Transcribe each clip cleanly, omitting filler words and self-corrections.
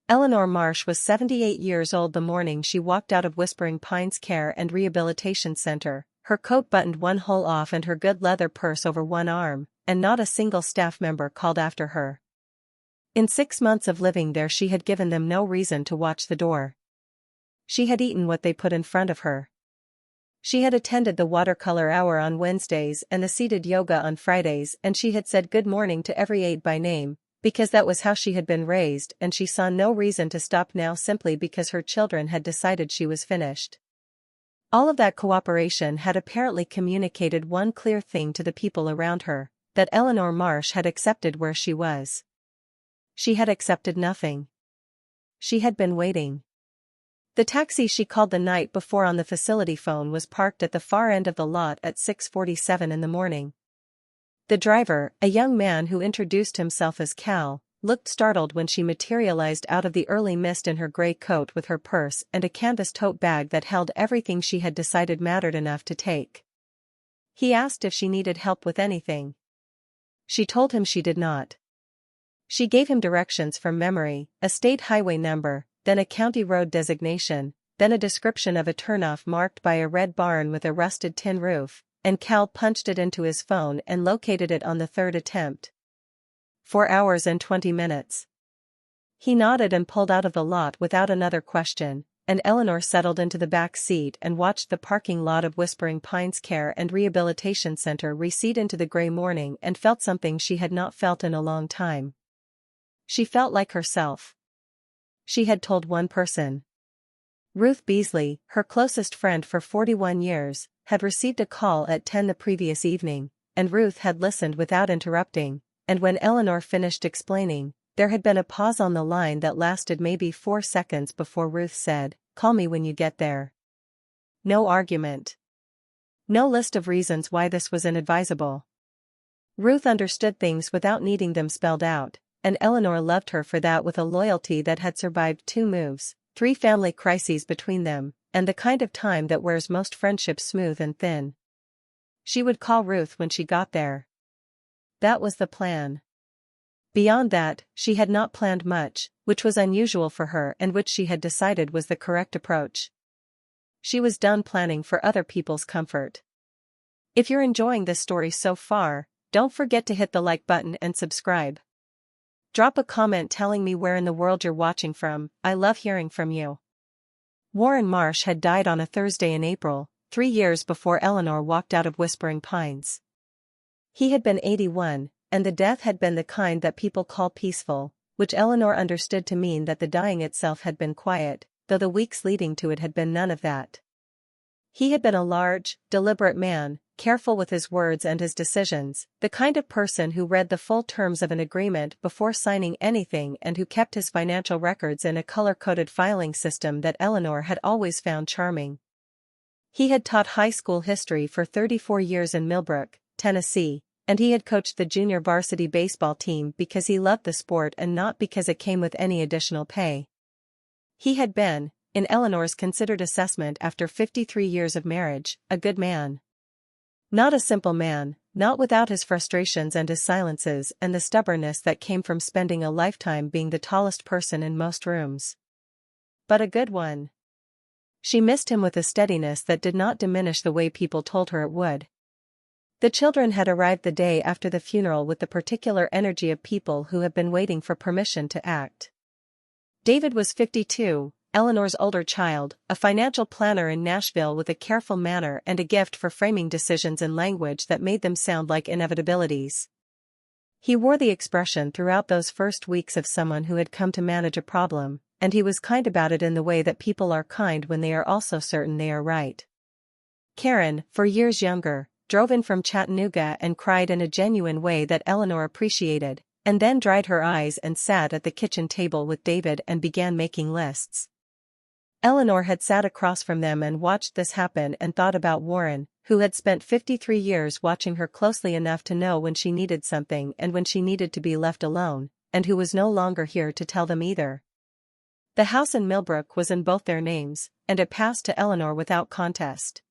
Eleanor Marsh was 78 years old the morning she walked out of Whispering Pines Care and Rehabilitation Center, her coat buttoned one hole off and her good leather purse over one arm, and not a single staff member called after her. In 6 months of living there she had given them no reason to watch the door. She had eaten what they put in front of her. She had attended the watercolor hour on Wednesdays and the seated yoga on Fridays, and she had said good morning to every aide by name, because that was how she had been raised, and she saw no reason to stop now simply because her children had decided she was finished. All of that cooperation had apparently communicated one clear thing to the people around her, that Eleanor Marsh had accepted where she was. She had accepted nothing. She had been waiting. The taxi she called the night before on the facility phone was parked at the far end of the lot at 6:47 in the morning. The driver, a young man who introduced himself as Cal, looked startled when she materialized out of the early mist in her gray coat with her purse and a canvas tote bag that held everything she had decided mattered enough to take. He asked if she needed help with anything. She told him she did not. She gave him directions from memory, a state highway number, then a county road designation, then a description of a turnoff marked by a red barn with a rusted tin roof, and Cal punched it into his phone and located it on the third attempt. 4 hours and 20 minutes. He nodded and pulled out of the lot without another question, and Eleanor settled into the back seat and watched the parking lot of Whispering Pines Care and Rehabilitation Center recede into the gray morning and felt something she had not felt in a long time. She felt like herself. She had told one person. Ruth Beasley, her closest friend for 41 years, had received a call at 10 the previous evening, and Ruth had listened without interrupting, and when Eleanor finished explaining, there had been a pause on the line that lasted maybe 4 seconds before Ruth said, "Call me when you get there." No argument. No list of reasons why this was inadvisable. Ruth understood things without needing them spelled out, and Eleanor loved her for that with a loyalty that had survived 2 moves, 3 family crises between them, and the kind of time that wears most friendships smooth and thin. She would call Ruth when she got there. That was the plan. Beyond that, she had not planned much, which was unusual for her and which she had decided was the correct approach. She was done planning for other people's comfort. If you're enjoying this story so far, don't forget to hit the like button and subscribe. Drop a comment telling me where in the world you're watching from. I love hearing from you. Warren Marsh had died on a Thursday in April, 3 years before Eleanor walked out of Whispering Pines. He had been 81, and the death had been the kind that people call peaceful, which Eleanor understood to mean that the dying itself had been quiet, though the weeks leading to it had been none of that. He had been a large, deliberate man, careful with his words and his decisions, the kind of person who read the full terms of an agreement before signing anything and who kept his financial records in a color-coded filing system that Eleanor had always found charming. He had taught high school history for 34 years in Millbrook, Tennessee, and he had coached the junior varsity baseball team because he loved the sport and not because it came with any additional pay. He had been, in Eleanor's considered assessment after 53 years of marriage, a good man. Not a simple man, not without his frustrations and his silences and the stubbornness that came from spending a lifetime being the tallest person in most rooms. But a good one. She missed him with a steadiness that did not diminish the way people told her it would. The children had arrived the day after the funeral with the particular energy of people who have been waiting for permission to act. David was 52, Eleanor's older child, a financial planner in Nashville with a careful manner and a gift for framing decisions in language that made them sound like inevitabilities. He wore the expression throughout those first weeks of someone who had come to manage a problem, and he was kind about it in the way that people are kind when they are also certain they are right. Karen, 4 years younger, drove in from Chattanooga and cried in a genuine way that Eleanor appreciated, and then dried her eyes and sat at the kitchen table with David and began making lists. Eleanor had sat across from them and watched this happen and thought about Warren, who had spent 53 years watching her closely enough to know when she needed something and when she needed to be left alone, and who was no longer here to tell them either. The house in Millbrook was in both their names, and it passed to Eleanor without contest.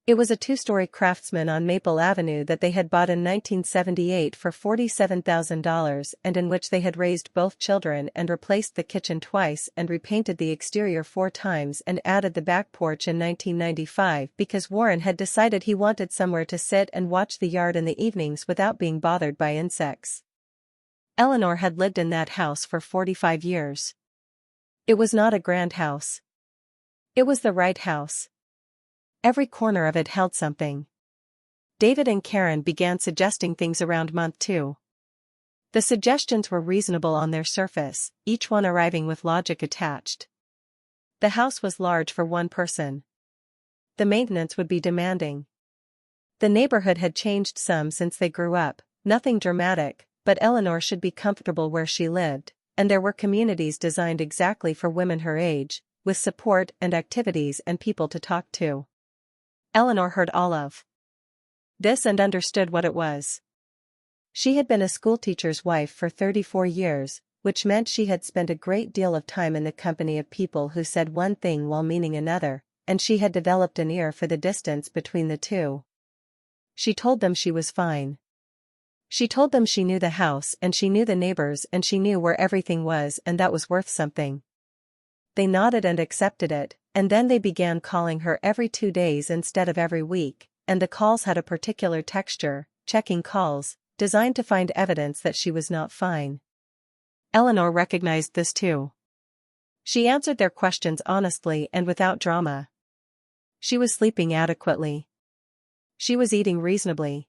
It was a two-story Craftsman on Maple Avenue that they had bought in 1978 for $47,000 and in which they had raised both children and replaced the kitchen twice and repainted the exterior 4 times and added the back porch in 1995 because Warren had decided he wanted somewhere to sit and watch the yard in the evenings without being bothered by insects. Eleanor had lived in that house for 45 years. It was not a grand house. It was the right house. Every corner of it held something. David and Karen began suggesting things around month 2. The suggestions were reasonable on their surface, each one arriving with logic attached. The house was large for one person. The maintenance would be demanding. The neighborhood had changed some since they grew up, nothing dramatic, but Eleanor should be comfortable where she lived, and there were communities designed exactly for women her age, with support and activities and people to talk to. Eleanor heard all of this and understood what it was. She had been a schoolteacher's wife for 34 years, which meant she had spent a great deal of time in the company of people who said one thing while meaning another, and she had developed an ear for the distance between the two. She told them she was fine. She told them she knew the house and she knew the neighbors and she knew where everything was and that was worth something. They nodded and accepted it, and then they began calling her every 2 days instead of every week, and the calls had a particular texture, checking calls, designed to find evidence that she was not fine. Eleanor recognized this too. She answered their questions honestly and without drama. She was sleeping adequately. She was eating reasonably.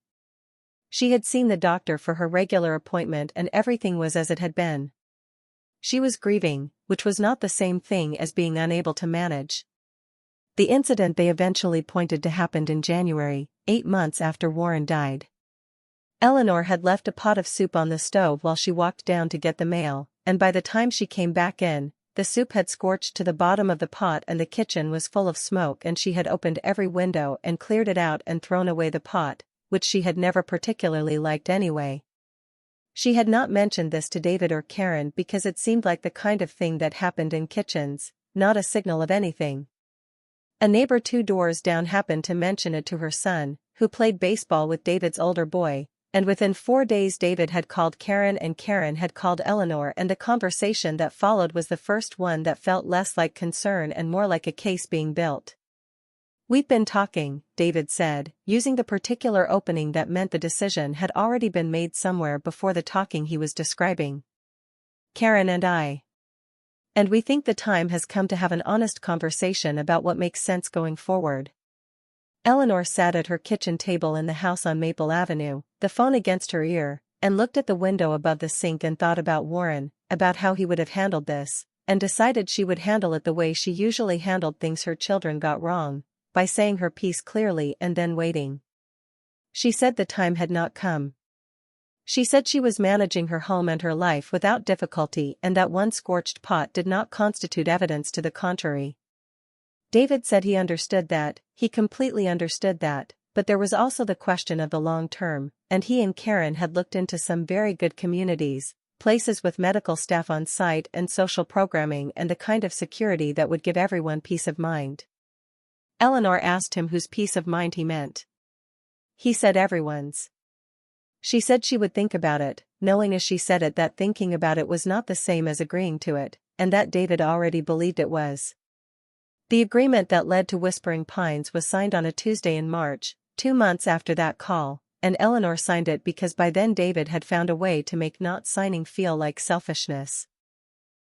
She had seen the doctor for her regular appointment and everything was as it had been. She was grieving, which was not the same thing as being unable to manage. The incident they eventually pointed to happened in January, 8 months after Warren died. Eleanor had left a pot of soup on the stove while she walked down to get the mail, and by the time she came back in, the soup had scorched to the bottom of the pot and the kitchen was full of smoke and she had opened every window and cleared it out and thrown away the pot, which she had never particularly liked anyway. She had not mentioned this to David or Karen because it seemed like the kind of thing that happened in kitchens, not a signal of anything. A neighbor 2 doors down happened to mention it to her son, who played baseball with David's older boy, and within 4 days David had called Karen and Karen had called Eleanor and the conversation that followed was the first one that felt less like concern and more like a case being built. "We've been talking," David said, using the particular opening that meant the decision had already been made somewhere before the talking he was describing. "Karen and I. And we think the time has come to have an honest conversation about what makes sense going forward." Eleanor sat at her kitchen table in the house on Maple Avenue, the phone against her ear, and looked at the window above the sink and thought about Warren, about how he would have handled this, and decided she would handle it the way she usually handled things her children got wrong, by saying her piece clearly and then waiting. She said the time had not come. She said she was managing her home and her life without difficulty and that one scorched pot did not constitute evidence to the contrary. David said he understood that, he completely understood that, but there was also the question of the long term, and he and Karen had looked into some very good communities, places with medical staff on site and social programming and the kind of security that would give everyone peace of mind. Eleanor asked him whose peace of mind he meant. He said everyone's. She said she would think about it, knowing as she said it that thinking about it was not the same as agreeing to it, and that David already believed it was. The agreement that led to Whispering Pines was signed on a Tuesday in March, 2 months after that call, and Eleanor signed it because by then David had found a way to make not signing feel like selfishness.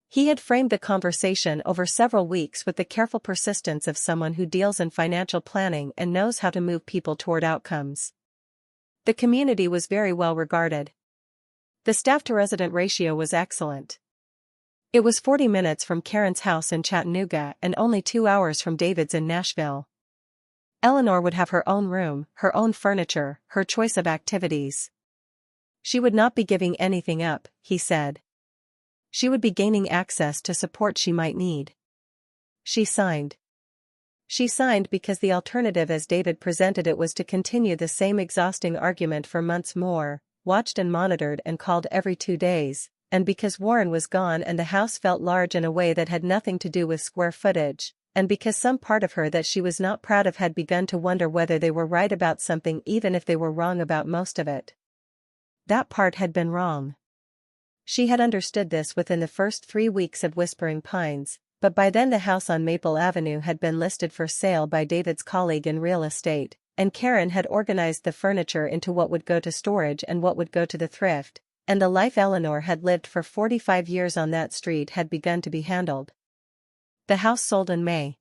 He had framed the conversation over several weeks with the careful persistence of someone who deals in financial planning and knows how to move people toward outcomes. The community was very well regarded. The staff-to-resident ratio was excellent. It was 40 minutes from Karen's house in Chattanooga and only 2 hours from David's in Nashville. Eleanor would have her own room, her own furniture, her choice of activities. She would not be giving anything up, he said. She would be gaining access to support she might need. She signed. She signed because the alternative as David presented it was to continue the same exhausting argument for months more, watched and monitored and called every 2 days, and because Warren was gone and the house felt large in a way that had nothing to do with square footage, and because some part of her that she was not proud of had begun to wonder whether they were right about something even if they were wrong about most of it. That part had been wrong. She had understood this within the first 3 weeks of Whispering Pines, but by then the house on Maple Avenue had been listed for sale by David's colleague in real estate, and Karen had organized the furniture into what would go to storage and what would go to the thrift, and the life Eleanor had lived for 45 years on that street had begun to be handled. The house sold in May.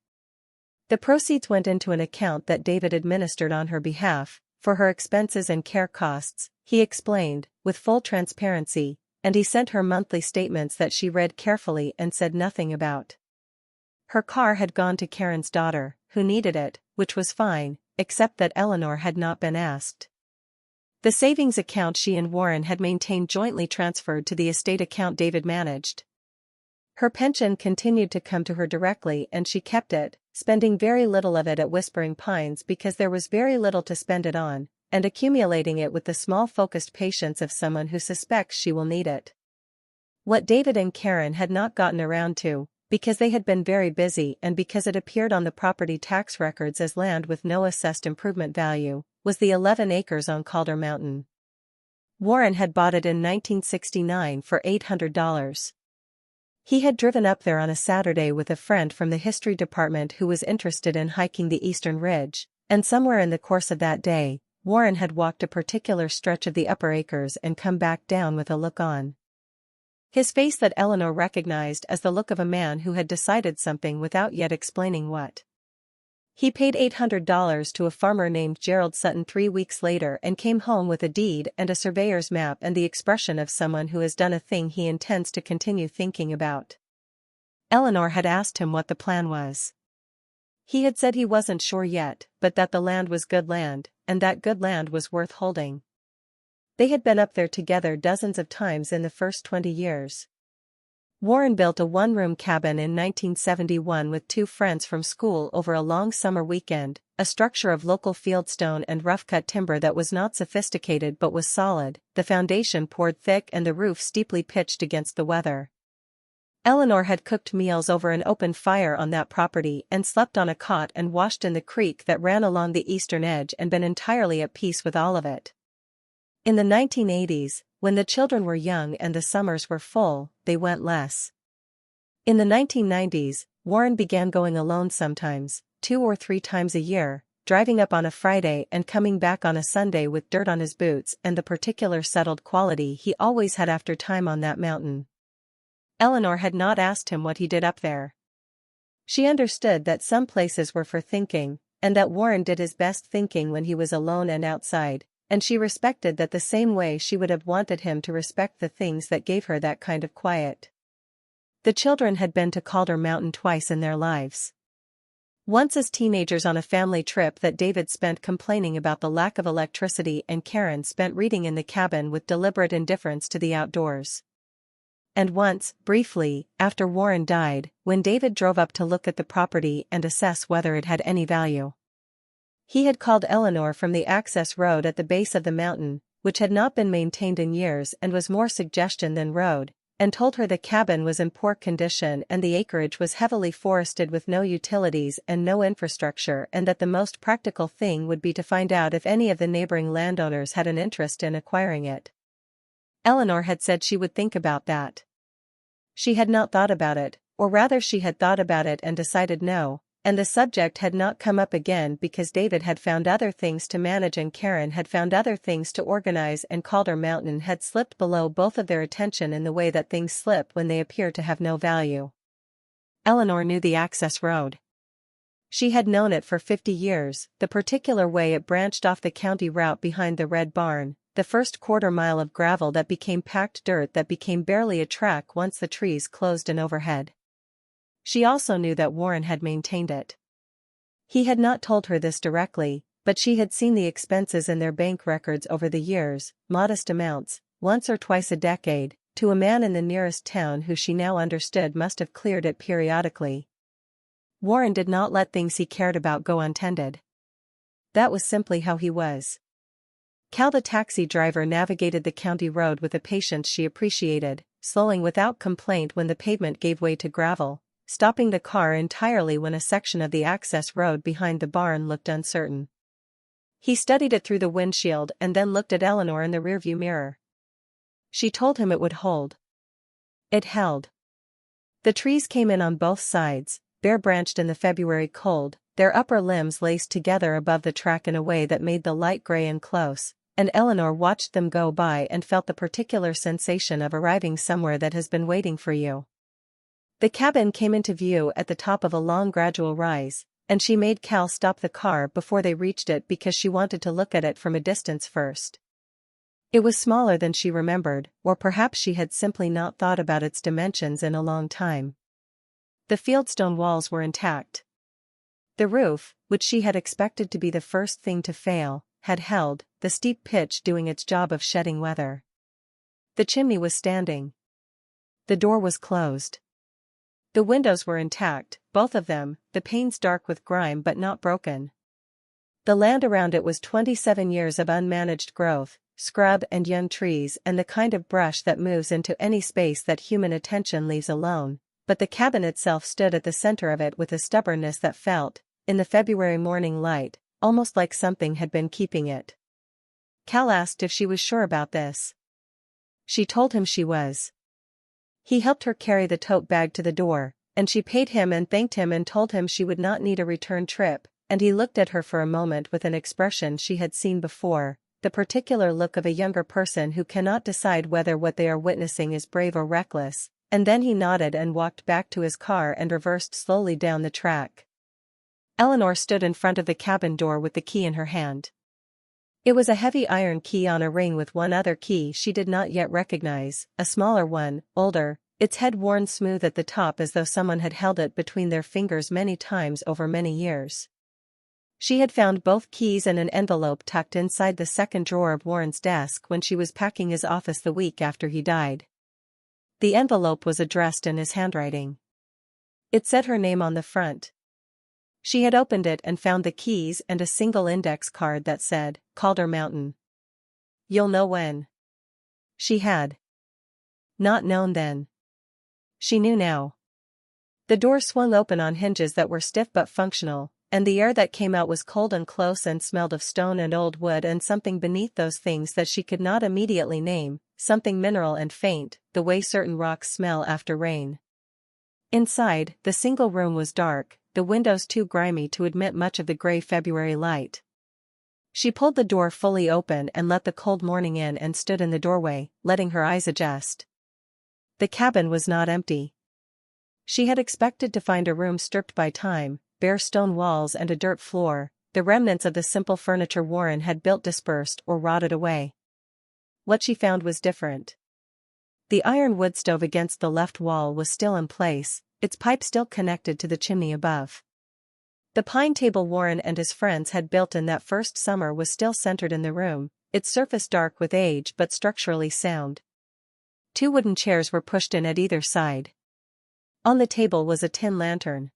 The proceeds went into an account that David administered on her behalf, for her expenses and care costs, he explained, with full transparency, and he sent her monthly statements that she read carefully and said nothing about. Her car had gone to Karen's daughter, who needed it, which was fine, except that Eleanor had not been asked. The savings account she and Warren had maintained jointly transferred to the estate account David managed. Her pension continued to come to her directly and she kept it, spending very little of it at Whispering Pines because there was very little to spend it on, and accumulating it with the small focused patience of someone who suspects she will need it. What David and Karen had not gotten around to, because they had been very busy and because it appeared on the property tax records as land with no assessed improvement value, was the 11 acres on Calder Mountain. Warren had bought it in 1969 for $800. He had driven up there on a Saturday with a friend from the history department who was interested in hiking the Eastern Ridge, and somewhere in the course of that day, Warren had walked a particular stretch of the upper acres and come back down with a look on his face that Eleanor recognized as the look of a man who had decided something without yet explaining what. He paid $800 to a farmer named Gerald Sutton 3 weeks later and came home with a deed and a surveyor's map and the expression of someone who has done a thing he intends to continue thinking about. Eleanor had asked him what the plan was. He had said he wasn't sure yet, but that the land was good land, and that good land was worth holding. They had been up there together dozens of times in the first 20 years. Warren built a one-room cabin in 1971 with 2 friends from school over a long summer weekend, a structure of local fieldstone and rough-cut timber that was not sophisticated but was solid, the foundation poured thick and the roof steeply pitched against the weather. Eleanor had cooked meals over an open fire on that property and slept on a cot and washed in the creek that ran along the eastern edge and been entirely at peace with all of it. In the 1980s, when the children were young and the summers were full, they went less. In the 1990s, Warren began going alone sometimes, 2 or 3 times a year, driving up on a Friday and coming back on a Sunday with dirt on his boots and the particular settled quality he always had after time on that mountain. Eleanor had not asked him what he did up there. She understood that some places were for thinking, and that Warren did his best thinking when he was alone and outside, and she respected that the same way she would have wanted him to respect the things that gave her that kind of quiet. The children had been to Calder Mountain twice in their lives. Once as teenagers on a family trip that David spent complaining about the lack of electricity and Karen spent reading in the cabin with deliberate indifference to the outdoors. And once, briefly, after Warren died, when David drove up to look at the property and assess whether it had any value. He had called Eleanor from the access road at the base of the mountain, which had not been maintained in years and was more suggestion than road, and told her the cabin was in poor condition and the acreage was heavily forested with no utilities and no infrastructure and that the most practical thing would be to find out if any of the neighboring landowners had an interest in acquiring it. Eleanor had said she would think about that. She had not thought about it, or rather she had thought about it and decided no, and the subject had not come up again because David had found other things to manage and Karen had found other things to organize and Calder Mountain had slipped below both of their attention in the way that things slip when they appear to have no value. Eleanor knew the access road. She had known it for 50 years, the particular way it branched off the county route behind the Red Barn, the first quarter-mile of gravel that became packed dirt that became barely a track once the trees closed in overhead. She also knew that Warren had maintained it. He had not told her this directly, but she had seen the expenses in their bank records over the years, modest amounts, once or twice a decade, to a man in the nearest town who she now understood must have cleared it periodically. Warren did not let things he cared about go untended. That was simply how he was. Cal the taxi driver navigated the county road with a patience she appreciated, slowing without complaint when the pavement gave way to gravel, stopping the car entirely when a section of the access road behind the barn looked uncertain. He studied it through the windshield and then looked at Eleanor in the rearview mirror. She told him it would hold. It held. The trees came in on both sides, bare-branched in the February cold, their upper limbs laced together above the track in a way that made the light gray and close, and Eleanor watched them go by and felt the particular sensation of arriving somewhere that has been waiting for you. The cabin came into view at the top of a long gradual rise, and she made Cal stop the car before they reached it because she wanted to look at it from a distance first. It was smaller than she remembered, or perhaps she had simply not thought about its dimensions in a long time. The fieldstone walls were intact. The roof, which she had expected to be the first thing to fail, had held, the steep pitch doing its job of shedding weather. The chimney was standing. The door was closed. The windows were intact, both of them, the panes dark with grime but not broken. The land around it was 27 years of unmanaged growth, scrub and young trees and the kind of brush that moves into any space that human attention leaves alone, but the cabin itself stood at the center of it with a stubbornness that felt, in the February morning light, almost like something had been keeping it. Cal asked if she was sure about this. She told him she was. He helped her carry the tote bag to the door, and she paid him and thanked him and told him she would not need a return trip, and he looked at her for a moment with an expression she had seen before, the particular look of a younger person who cannot decide whether what they are witnessing is brave or reckless, and then he nodded and walked back to his car and reversed slowly down the track. Eleanor stood in front of the cabin door with the key in her hand. It was a heavy iron key on a ring with one other key she did not yet recognize, a smaller one, older, its head worn smooth at the top as though someone had held it between their fingers many times over many years. She had found both keys and an envelope tucked inside the second drawer of Warren's desk when she was packing his office the week after he died. The envelope was addressed in his handwriting. It said her name on the front. She had opened it and found the keys and a single index card that said, Calder Mountain. You'll know when. She had not known then. She knew now. The door swung open on hinges that were stiff but functional, and the air that came out was cold and close and smelled of stone and old wood and something beneath those things that she could not immediately name, something mineral and faint, the way certain rocks smell after rain. Inside, the single room was dark, the windows too grimy to admit much of the gray February light. She pulled the door fully open and let the cold morning in and stood in the doorway, letting her eyes adjust. The cabin was not empty. She had expected to find a room stripped by time, bare stone walls and a dirt floor, the remnants of the simple furniture Warren had built dispersed or rotted away. What she found was different. The iron wood stove against the left wall was still in place, its pipe still connected to the chimney above. The pine table Warren and his friends had built in that first summer was still centered in the room, its surface dark with age but structurally sound. 2 wooden chairs were pushed in at either side. On the table was a tin lantern.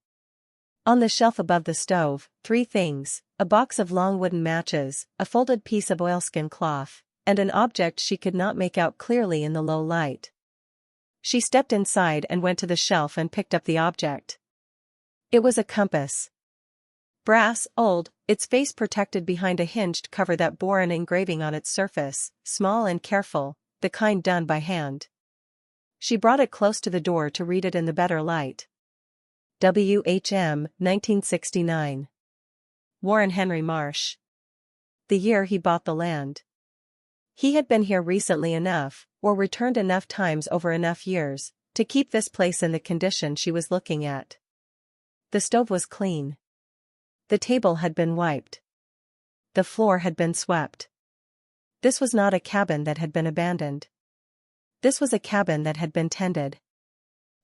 On the shelf above the stove, 3 things, a box of long wooden matches, a folded piece of oilskin cloth, and an object she could not make out clearly in the low light. She stepped inside and went to the shelf and picked up the object. It was a compass. Brass, old, its face protected behind a hinged cover that bore an engraving on its surface, small and careful, the kind done by hand. She brought it close to the door to read it in the better light. WHM, 1969. Warren Henry Marsh. The year he bought the land. He had been here recently enough, or returned enough times over enough years, to keep this place in the condition she was looking at. The stove was clean. The table had been wiped. The floor had been swept. This was not a cabin that had been abandoned. This was a cabin that had been tended.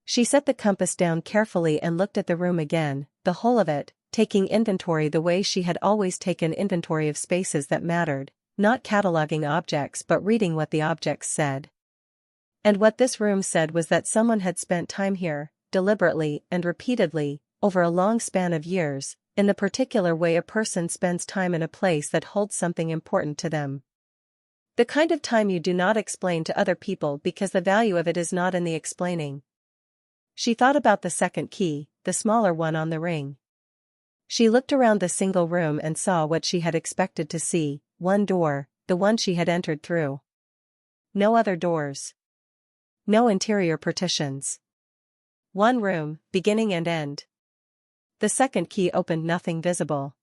She set the compass down carefully and looked at the room again, the whole of it, taking inventory the way she had always taken inventory of spaces that mattered, not cataloging objects but reading what the objects said. And what this room said was that someone had spent time here, deliberately and repeatedly, over a long span of years, in the particular way a person spends time in a place that holds something important to them. The kind of time you do not explain to other people because the value of it is not in the explaining. She thought about the second key, the smaller one on the ring. She looked around the single room and saw what she had expected to see, one door, the one she had entered through. No other doors. No interior partitions. One room, beginning and end. The second key opened nothing visible.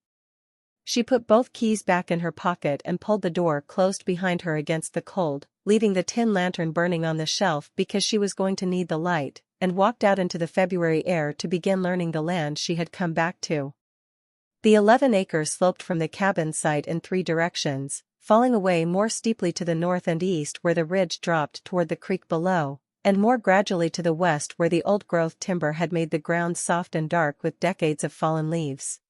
She put both keys back in her pocket and pulled the door closed behind her against the cold, leaving the tin lantern burning on the shelf because she was going to need the light, and walked out into the February air to begin learning the land she had come back to. The 11 acres sloped from the cabin site in 3 directions, falling away more steeply to the north and east where the ridge dropped toward the creek below, and more gradually to the west where the old-growth timber had made the ground soft and dark with decades of fallen leaves.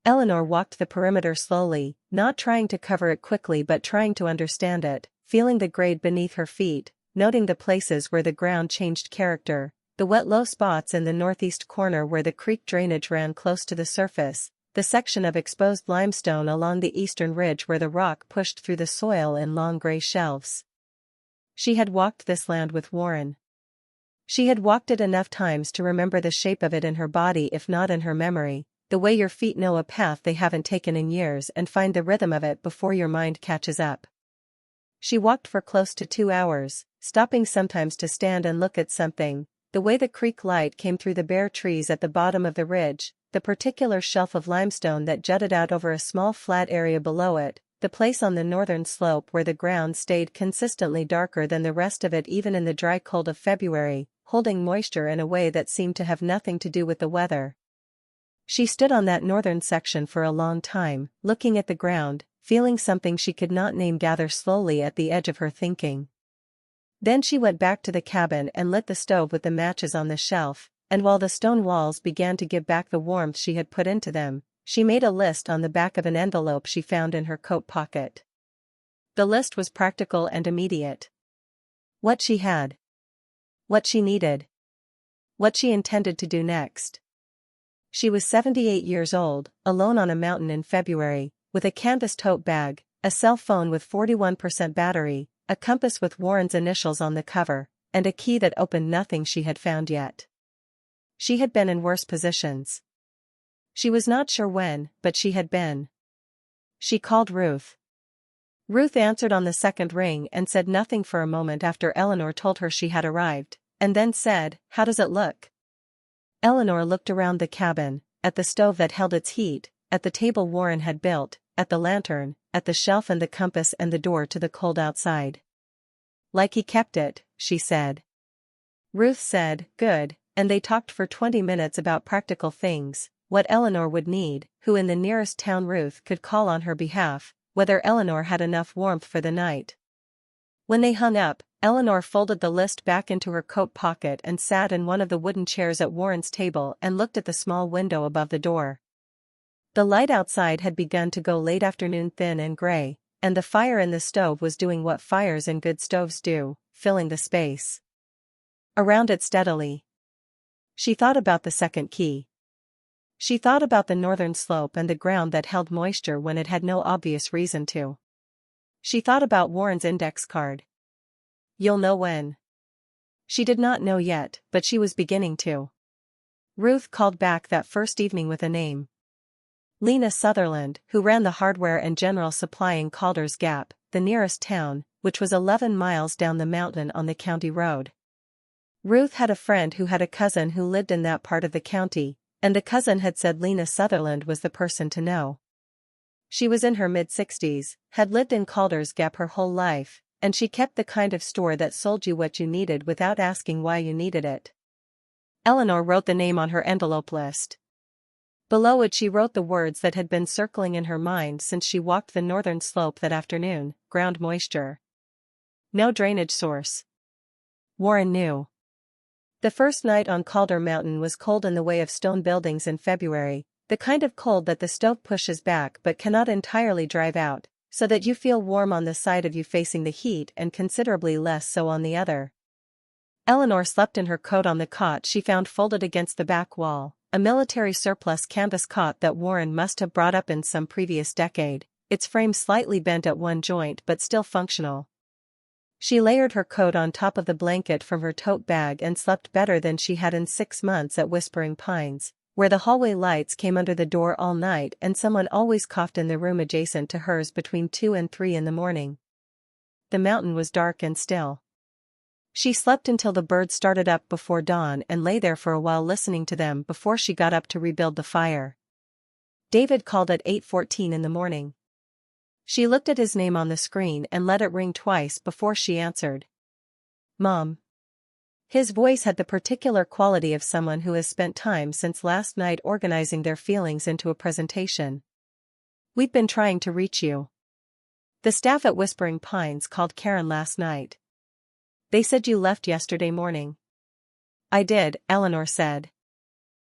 Eleanor walked the perimeter slowly, not trying to cover it quickly but trying to understand it, feeling the grade beneath her feet, noting the places where the ground changed character, the wet low spots in the northeast corner where the creek drainage ran close to the surface, the section of exposed limestone along the eastern ridge where the rock pushed through the soil in long gray shelves. She had walked this land with Warren. She had walked it enough times to remember the shape of it in her body if not in her memory, the way your feet know a path they haven't taken in years and find the rhythm of it before your mind catches up. She walked for close to 2 hours, stopping sometimes to stand and look at something, the way the creek light came through the bare trees at the bottom of the ridge, the particular shelf of limestone that jutted out over a small flat area below it, the place on the northern slope where the ground stayed consistently darker than the rest of it even in the dry cold of February, holding moisture in a way that seemed to have nothing to do with the weather. She stood on that northern section for a long time, looking at the ground, feeling something she could not name gather slowly at the edge of her thinking. Then she went back to the cabin and lit the stove with the matches on the shelf, and while the stone walls began to give back the warmth she had put into them, she made a list on the back of an envelope she found in her coat pocket. The list was practical and immediate. What she had. What she needed. What she intended to do next. She was 78 years old, alone on a mountain in February, with a canvas tote bag, a cell phone with 41% battery, a compass with Warren's initials on the cover, and a key that opened nothing she had found yet. She had been in worse positions. She was not sure when, but she had been. She called Ruth. Ruth answered on the second ring and said nothing for a moment after Eleanor told her she had arrived, and then said, "How does it look?" Eleanor looked around the cabin, at the stove that held its heat, at the table Warren had built, at the lantern, at the shelf and the compass and the door to the cold outside. "Like he kept it," she said. Ruth said, "Good," and they talked for 20 minutes about practical things, what Eleanor would need, who in the nearest town Ruth could call on her behalf, whether Eleanor had enough warmth for the night. When they hung up, Eleanor folded the list back into her coat pocket and sat in one of the wooden chairs at Warren's table and looked at the small window above the door. The light outside had begun to go late afternoon thin and gray, and the fire in the stove was doing what fires in good stoves do, filling the space around it steadily. She thought about the second key. She thought about the northern slope and the ground that held moisture when it had no obvious reason to. She thought about Warren's index card. "You'll know when." She did not know yet, but she was beginning to. Ruth called back that first evening with a name. Lena Sutherland, who ran the hardware and general supply in Calder's Gap, the nearest town, which was 11 miles down the mountain on the county road. Ruth had a friend who had a cousin who lived in that part of the county, and the cousin had said Lena Sutherland was the person to know. She was in her mid-60s, had lived in Calder's Gap her whole life, and she kept the kind of store that sold you what you needed without asking why you needed it. Eleanor wrote the name on her envelope list. Below it she wrote the words that had been circling in her mind since she walked the northern slope that afternoon: ground moisture. No drainage source. Warren knew. The first night on Calder Mountain was cold in the way of stone buildings in February, the kind of cold that the stove pushes back but cannot entirely drive out, so that you feel warm on the side of you facing the heat and considerably less so on the other. Eleanor slept in her coat on the cot she found folded against the back wall, a military surplus canvas cot that Warren must have brought up in some previous decade, its frame slightly bent at one joint but still functional. She layered her coat on top of the blanket from her tote bag and slept better than she had in 6 months at Whispering Pines, where the hallway lights came under the door all night and someone always coughed in the room adjacent to hers between 2 and 3 in the morning. The mountain was dark and still. She slept until the birds started up before dawn and lay there for a while listening to them before she got up to rebuild the fire. David called at 8:14 in the morning. She looked at his name on the screen and let it ring twice before she answered. Mom. His voice had the particular quality of someone who has spent time since last night organizing their feelings into a presentation. We've been trying to reach you. The staff at Whispering Pines called Karen last night. They said you left yesterday morning. I did, Eleanor said.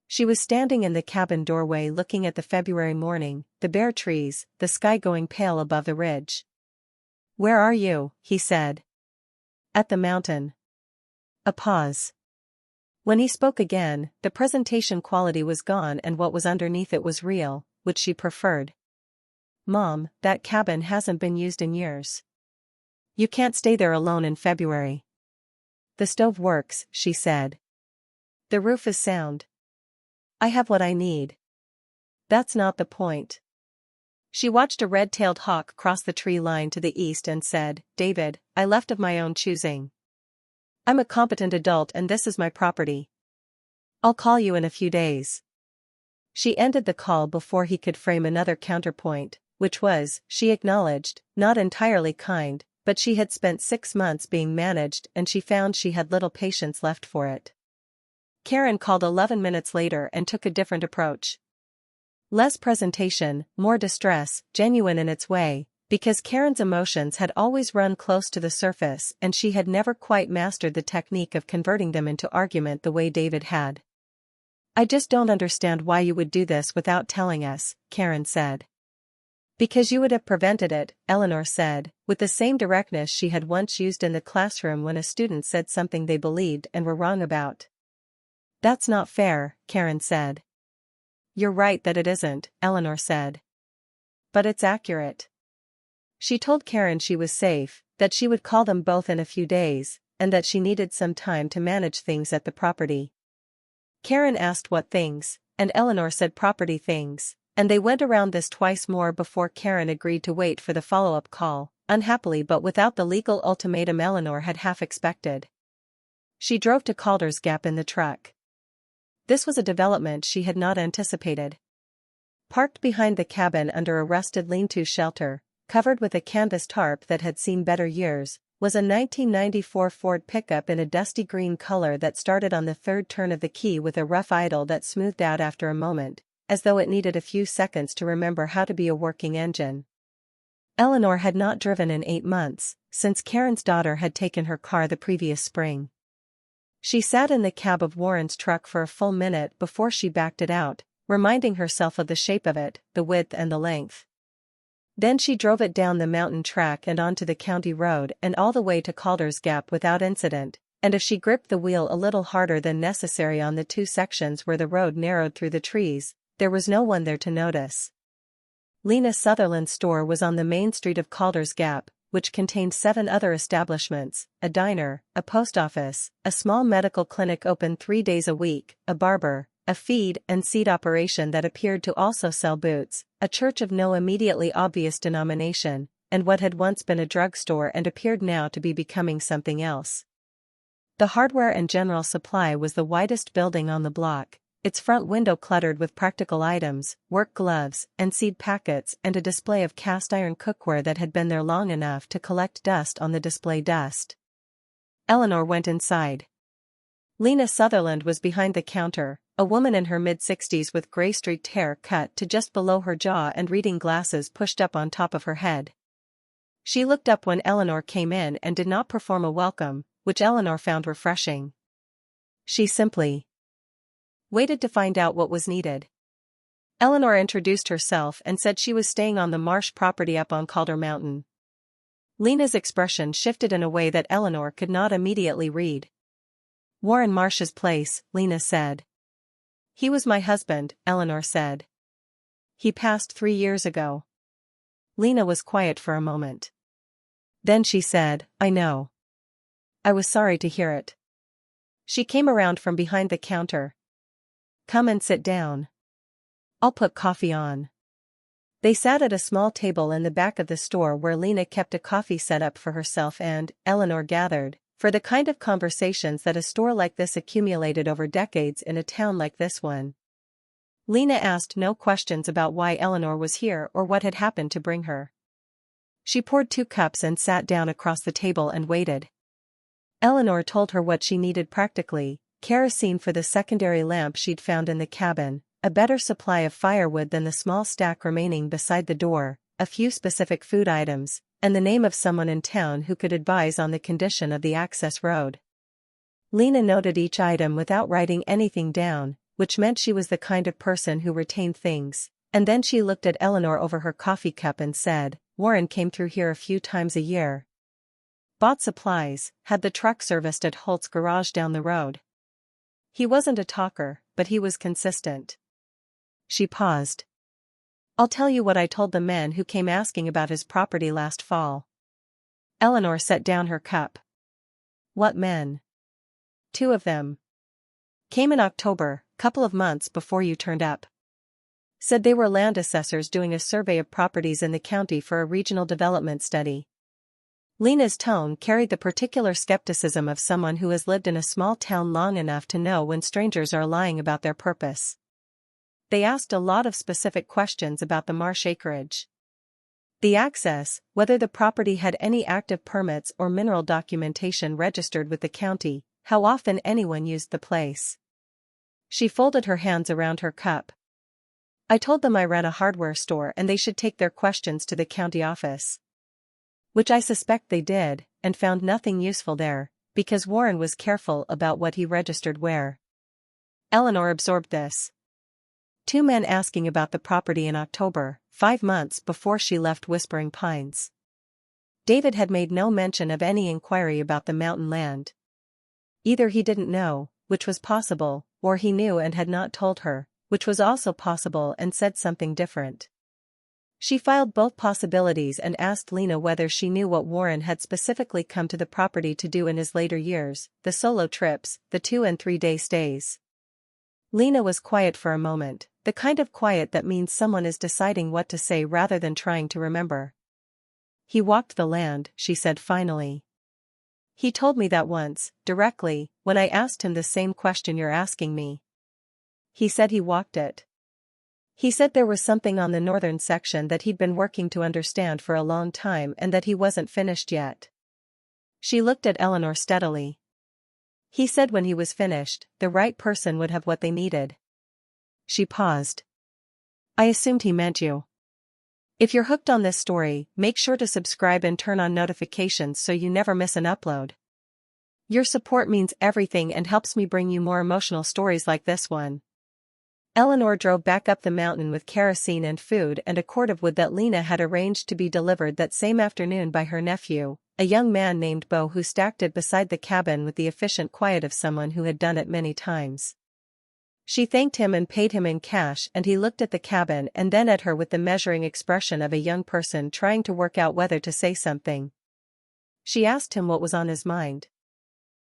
She was standing in the cabin doorway looking at the February morning, the bare trees, the sky going pale above the ridge. Where are you? He said. At the mountain. A pause. When he spoke again, the presentation quality was gone and what was underneath it was real, which she preferred. Mom, that cabin hasn't been used in years. You can't stay there alone in February. The stove works, she said. The roof is sound. I have what I need. That's not the point. She watched a red-tailed hawk cross the tree line to the east and said, David, I left of my own choosing. I'm a competent adult and this is my property. I'll call you in a few days. She ended the call before he could frame another counterpoint, which was, she acknowledged, not entirely kind, but she had spent 6 months being managed and she found she had little patience left for it. Karen called 11 minutes later and took a different approach. Less presentation, more distress, genuine in its way, because Karen's emotions had always run close to the surface and she had never quite mastered the technique of converting them into argument the way David had. I just don't understand why you would do this without telling us, Karen said. Because you would have prevented it, Eleanor said, with the same directness she had once used in the classroom when a student said something they believed and were wrong about. That's not fair, Karen said. You're right that it isn't, Eleanor said. But it's accurate. She told Karen she was safe, that she would call them both in a few days, and that she needed some time to manage things at the property. Karen asked what things, and Eleanor said property things, and they went around this twice more before Karen agreed to wait for the follow-up call, unhappily but without the legal ultimatum Eleanor had half expected. She drove to Calder's Gap in the truck. This was a development she had not anticipated. Parked behind the cabin under a rusted lean-to shelter, covered with a canvas tarp that had seen better years, was a 1994 Ford pickup in a dusty green color that started on the third turn of the key with a rough idle that smoothed out after a moment, as though it needed a few seconds to remember how to be a working engine. Eleanor had not driven in 8 months, since Karen's daughter had taken her car the previous spring. She sat in the cab of Warren's truck for a full minute before she backed it out, reminding herself of the shape of it, the width and the length. Then she drove it down the mountain track and onto the county road and all the way to Calder's Gap without incident, and if she gripped the wheel a little harder than necessary on the 2 sections where the road narrowed through the trees, there was no one there to notice. Lena Sutherland's store was on the main street of Calder's Gap, which contained 7 other establishments, a diner, a post office, a small medical clinic open 3 days a week, a barber, a feed and seed operation that appeared to also sell boots, a church of no immediately obvious denomination, and what had once been a drugstore and appeared now to be becoming something else. The hardware and general supply was the widest building on the block, its front window cluttered with practical items, work gloves, and seed packets and a display of cast-iron cookware that had been there long enough to collect dust on the display dust. Eleanor went inside. Lena Sutherland was behind the counter, a woman in her mid-60s with gray-streaked hair cut to just below her jaw and reading glasses pushed up on top of her head. She looked up when Eleanor came in and did not perform a welcome, which Eleanor found refreshing. She simply waited to find out what was needed. Eleanor introduced herself and said she was staying on the Marsh property up on Calder Mountain. Lena's expression shifted in a way that Eleanor could not immediately read. Warren Marsh's place, Lena said. He was my husband, Eleanor said. He passed 3 years ago. Lena was quiet for a moment. Then she said, I know. I was sorry to hear it. She came around from behind the counter. Come and sit down. I'll put coffee on. They sat at a small table in the back of the store where Lena kept a coffee set up for herself and, Eleanor gathered, for the kind of conversations that a store like this accumulated over decades in a town like this one. Lena asked no questions about why Eleanor was here or what had happened to bring her. She poured 2 cups and sat down across the table and waited. Eleanor told her what she needed practically: kerosene for the secondary lamp she'd found in the cabin, a better supply of firewood than the small stack remaining beside the door, a few specific food items, and the name of someone in town who could advise on the condition of the access road. Lena noted each item without writing anything down, which meant she was the kind of person who retained things, and then she looked at Eleanor over her coffee cup and said, Warren came through here a few times a year. Bought supplies, had the truck serviced at Holt's garage down the road. He wasn't a talker, but he was consistent. She paused. I'll tell you what I told the men who came asking about his property last fall. Eleanor set down her cup. What men? 2 of them. Came in October, couple of months before you turned up. Said they were land assessors doing a survey of properties in the county for a regional development study. Lena's tone carried the particular skepticism of someone who has lived in a small town long enough to know when strangers are lying about their purpose. They asked a lot of specific questions about the Marsh acreage. The access, whether the property had any active permits or mineral documentation registered with the county, how often anyone used the place. She folded her hands around her cup. I told them I ran a hardware store and they should take their questions to the county office. Which I suspect they did, and found nothing useful there, because Warren was careful about what he registered where. Eleanor absorbed this. 2 men asking about the property in October, 5 months before she left Whispering Pines. David had made no mention of any inquiry about the mountain land. Either he didn't know, which was possible, or he knew and had not told her, which was also possible and said something different. She filed both possibilities and asked Lena whether she knew what Warren had specifically come to the property to do in his later years, the solo trips, the 2- and 3-day stays. Lena was quiet for a moment, the kind of quiet that means someone is deciding what to say rather than trying to remember. He walked the land, she said finally. He told me that once, directly, when I asked him the same question you're asking me. He said he walked it. He said there was something on the northern section that he'd been working to understand for a long time and that he wasn't finished yet. She looked at Eleanor steadily. He said when he was finished, the right person would have what they needed. She paused. I assumed he meant you. If you're hooked on this story, make sure to subscribe and turn on notifications so you never miss an upload. Your support means everything and helps me bring you more emotional stories like this one. Eleanor drove back up the mountain with kerosene and food and a cord of wood that Lena had arranged to be delivered that same afternoon by her nephew, a young man named Beau who stacked it beside the cabin with the efficient quiet of someone who had done it many times. She thanked him and paid him in cash, and he looked at the cabin and then at her with the measuring expression of a young person trying to work out whether to say something. She asked him what was on his mind.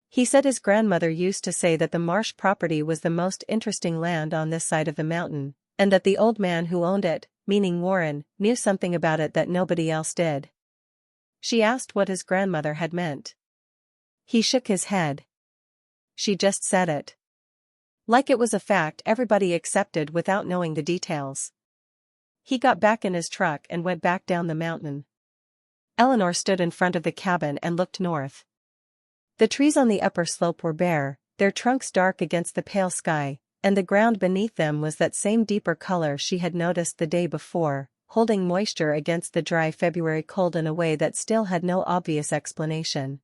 He said his grandmother used to say that the Marsh property was the most interesting land on this side of the mountain, and that the old man who owned it, meaning Warren, knew something about it that nobody else did. She asked what his grandmother had meant. He shook his head. She just said it. Like it was a fact everybody accepted without knowing the details. He got back in his truck and went back down the mountain. Eleanor stood in front of the cabin and looked north. The trees on the upper slope were bare, their trunks dark against the pale sky, and the ground beneath them was that same deeper color she had noticed the day before, holding moisture against the dry February cold in a way that still had no obvious explanation.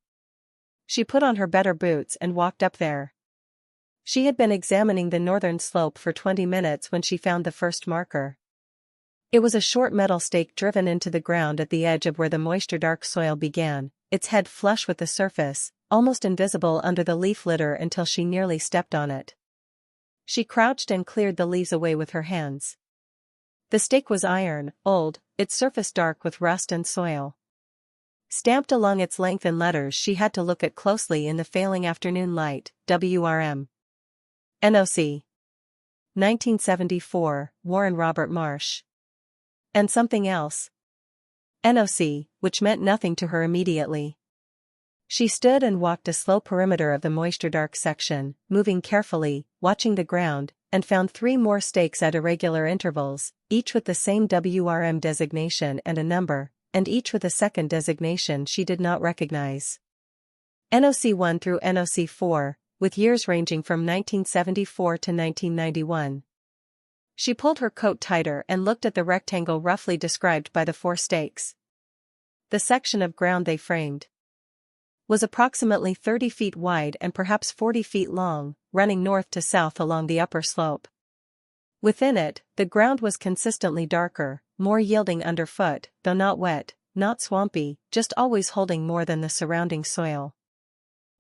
She put on her better boots and walked up there. She had been examining the northern slope for 20 minutes when she found the first marker. It was a short metal stake driven into the ground at the edge of where the moisture-dark soil began, its head flush with the surface, almost invisible under the leaf litter until she nearly stepped on it. She crouched and cleared the leaves away with her hands. The stake was iron, old, its surface dark with rust and soil. Stamped along its length in letters she had to look at closely in the failing afternoon light, WRM. NOC. 1974, Warren Robert Marsh. And something else. NOC, which meant nothing to her immediately. She stood and walked a slow perimeter of the moisture-dark section, moving carefully, watching the ground, and found 3 more stakes at irregular intervals, each with the same WRM designation and a number, and each with a second designation she did not recognize. NOC 1 through NOC 4, with years ranging from 1974 to 1991. She pulled her coat tighter and looked at the rectangle roughly described by the 4 stakes. The section of ground they framed was approximately 30 feet wide and perhaps 40 feet long, running north to south along the upper slope. Within it, the ground was consistently darker, more yielding underfoot, though not wet, not swampy, just always holding more than the surrounding soil.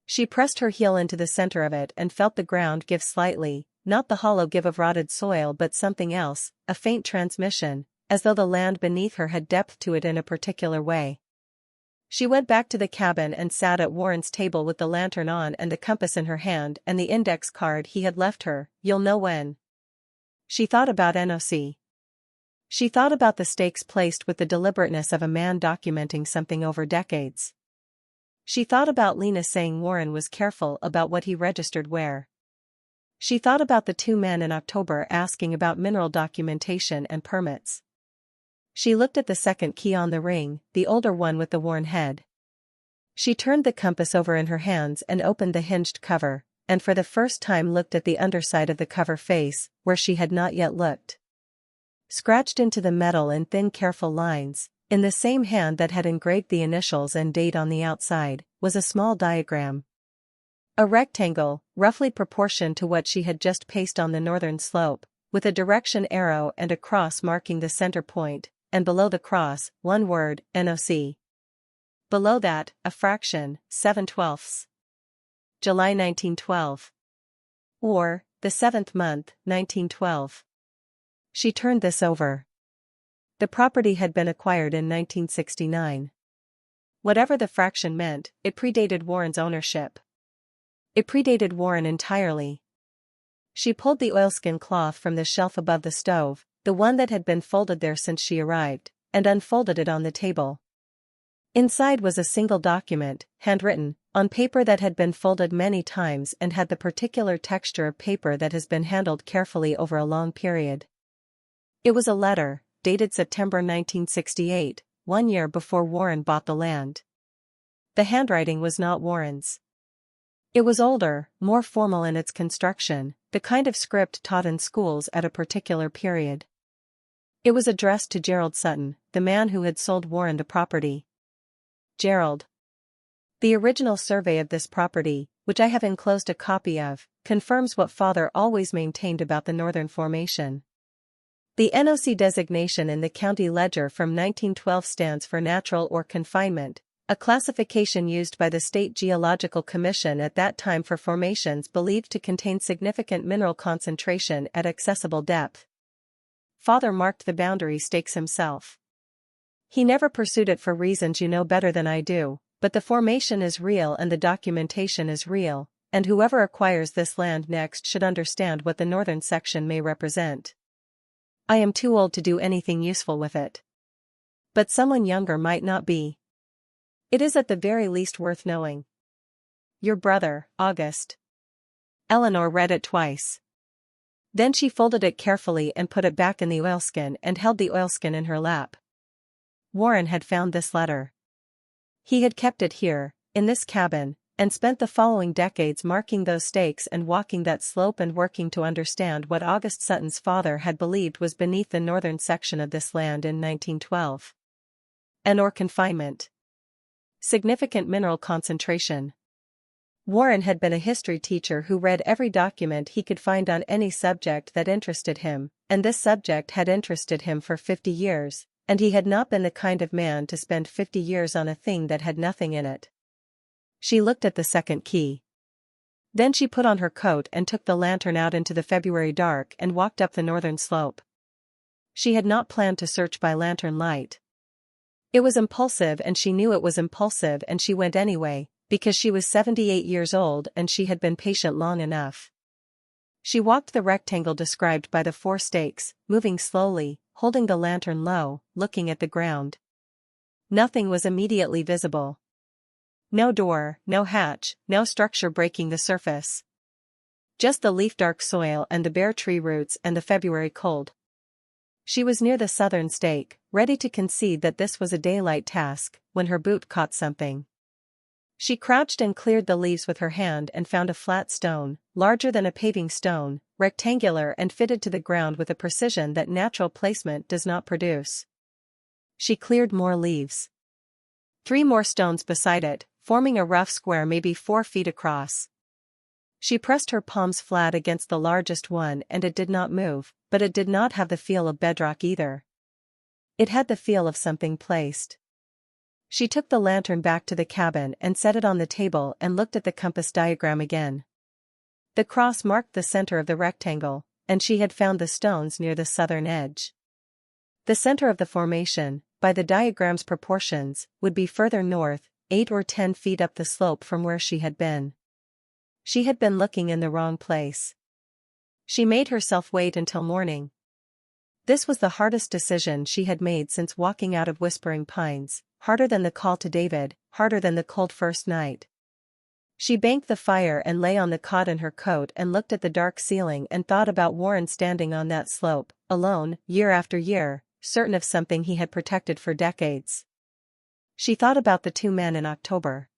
She pressed her heel into the center of it and felt the ground give slightly, not the hollow give of rotted soil but something else, a faint transmission, as though the land beneath her had depth to it in a particular way. She went back to the cabin and sat at Warren's table with the lantern on and the compass in her hand and the index card he had left her. You'll know when. She thought about NOC. She thought about the stakes placed with the deliberateness of a man documenting something over decades. She thought about Lena saying Warren was careful about what he registered where. She thought about the 2 men in October asking about mineral documentation and permits. She looked at the second key on the ring, the older one with the worn head. She turned the compass over in her hands and opened the hinged cover, and for the first time looked at the underside of the cover face, where she had not yet looked. Scratched into the metal in thin careful lines, in the same hand that had engraved the initials and date on the outside, was a small diagram. A rectangle, roughly proportioned to what she had just pasted on the northern slope, with a direction arrow and a cross marking the center point, and below the cross, 1 word, NOC. Below that, a fraction, 7/12. July 1912. Or, the 7th month, 1912. She turned this over. The property had been acquired in 1969. Whatever the fraction meant, it predated Warren's ownership. It predated Warren entirely. She pulled the oilskin cloth from the shelf above the stove, the one that had been folded there since she arrived, and unfolded it on the table. Inside was a single document, handwritten, on paper that had been folded many times and had the particular texture of paper that has been handled carefully over a long period. It was a letter, dated September 1968, 1 year before Warren bought the land. The handwriting was not Warren's. It was older, more formal in its construction, the kind of script taught in schools at a particular period. It was addressed to Gerald Sutton, the man who had sold Warren the property. Gerald. The original survey of this property, which I have enclosed a copy of, confirms what Father always maintained about the northern formation. The NOC designation in the county ledger from 1912 stands for natural or confinement, a classification used by the State Geological Commission at that time for formations believed to contain significant mineral concentration at accessible depth. Father marked the boundary stakes himself. He never pursued it for reasons you know better than I do, but the formation is real and the documentation is real, and whoever acquires this land next should understand what the northern section may represent. I am too old to do anything useful with it. But someone younger might not be. It is at the very least worth knowing. Your brother, August. Eleanor read it twice. Then she folded it carefully and put it back in the oilskin and held the oilskin in her lap. Warren had found this letter. He had kept it here, in this cabin, and spent the following decades marking those stakes and walking that slope and working to understand what August Sutton's father had believed was beneath the northern section of this land in 1912. Or confinement. Significant mineral concentration. Warren had been a history teacher who read every document he could find on any subject that interested him, and this subject had interested him for 50 years, and he had not been the kind of man to spend 50 years on a thing that had nothing in it. She looked at the second key. Then she put on her coat and took the lantern out into the February dark and walked up the northern slope. She had not planned to search by lantern light. It was impulsive and she knew it was impulsive and she went anyway, because she was 78 years old and she had been patient long enough. She walked the rectangle described by the 4 stakes, moving slowly, holding the lantern low, looking at the ground. Nothing was immediately visible. No door, no hatch, no structure breaking the surface. Just the leaf-dark soil and the bare tree roots and the February cold. She was near the southern stake, ready to concede that this was a daylight task, when her boot caught something. She crouched and cleared the leaves with her hand and found a flat stone, larger than a paving stone, rectangular and fitted to the ground with a precision that natural placement does not produce. She cleared more leaves. 3 more stones beside it, forming a rough square maybe 4 feet across. She pressed her palms flat against the largest one and it did not move, but it did not have the feel of bedrock either. It had the feel of something placed. She took the lantern back to the cabin and set it on the table and looked at the compass diagram again. The cross marked the center of the rectangle, and she had found the stones near the southern edge. The center of the formation, by the diagram's proportions, would be further north, 8 or 10 feet up the slope from where she had been. She had been looking in the wrong place. She made herself wait until morning. This was the hardest decision she had made since walking out of Whispering Pines, harder than the call to David, harder than the cold first night. She banked the fire and lay on the cot in her coat and looked at the dark ceiling and thought about Warren standing on that slope, alone, year after year, certain of something he had protected for decades. She thought about the 2 men in October.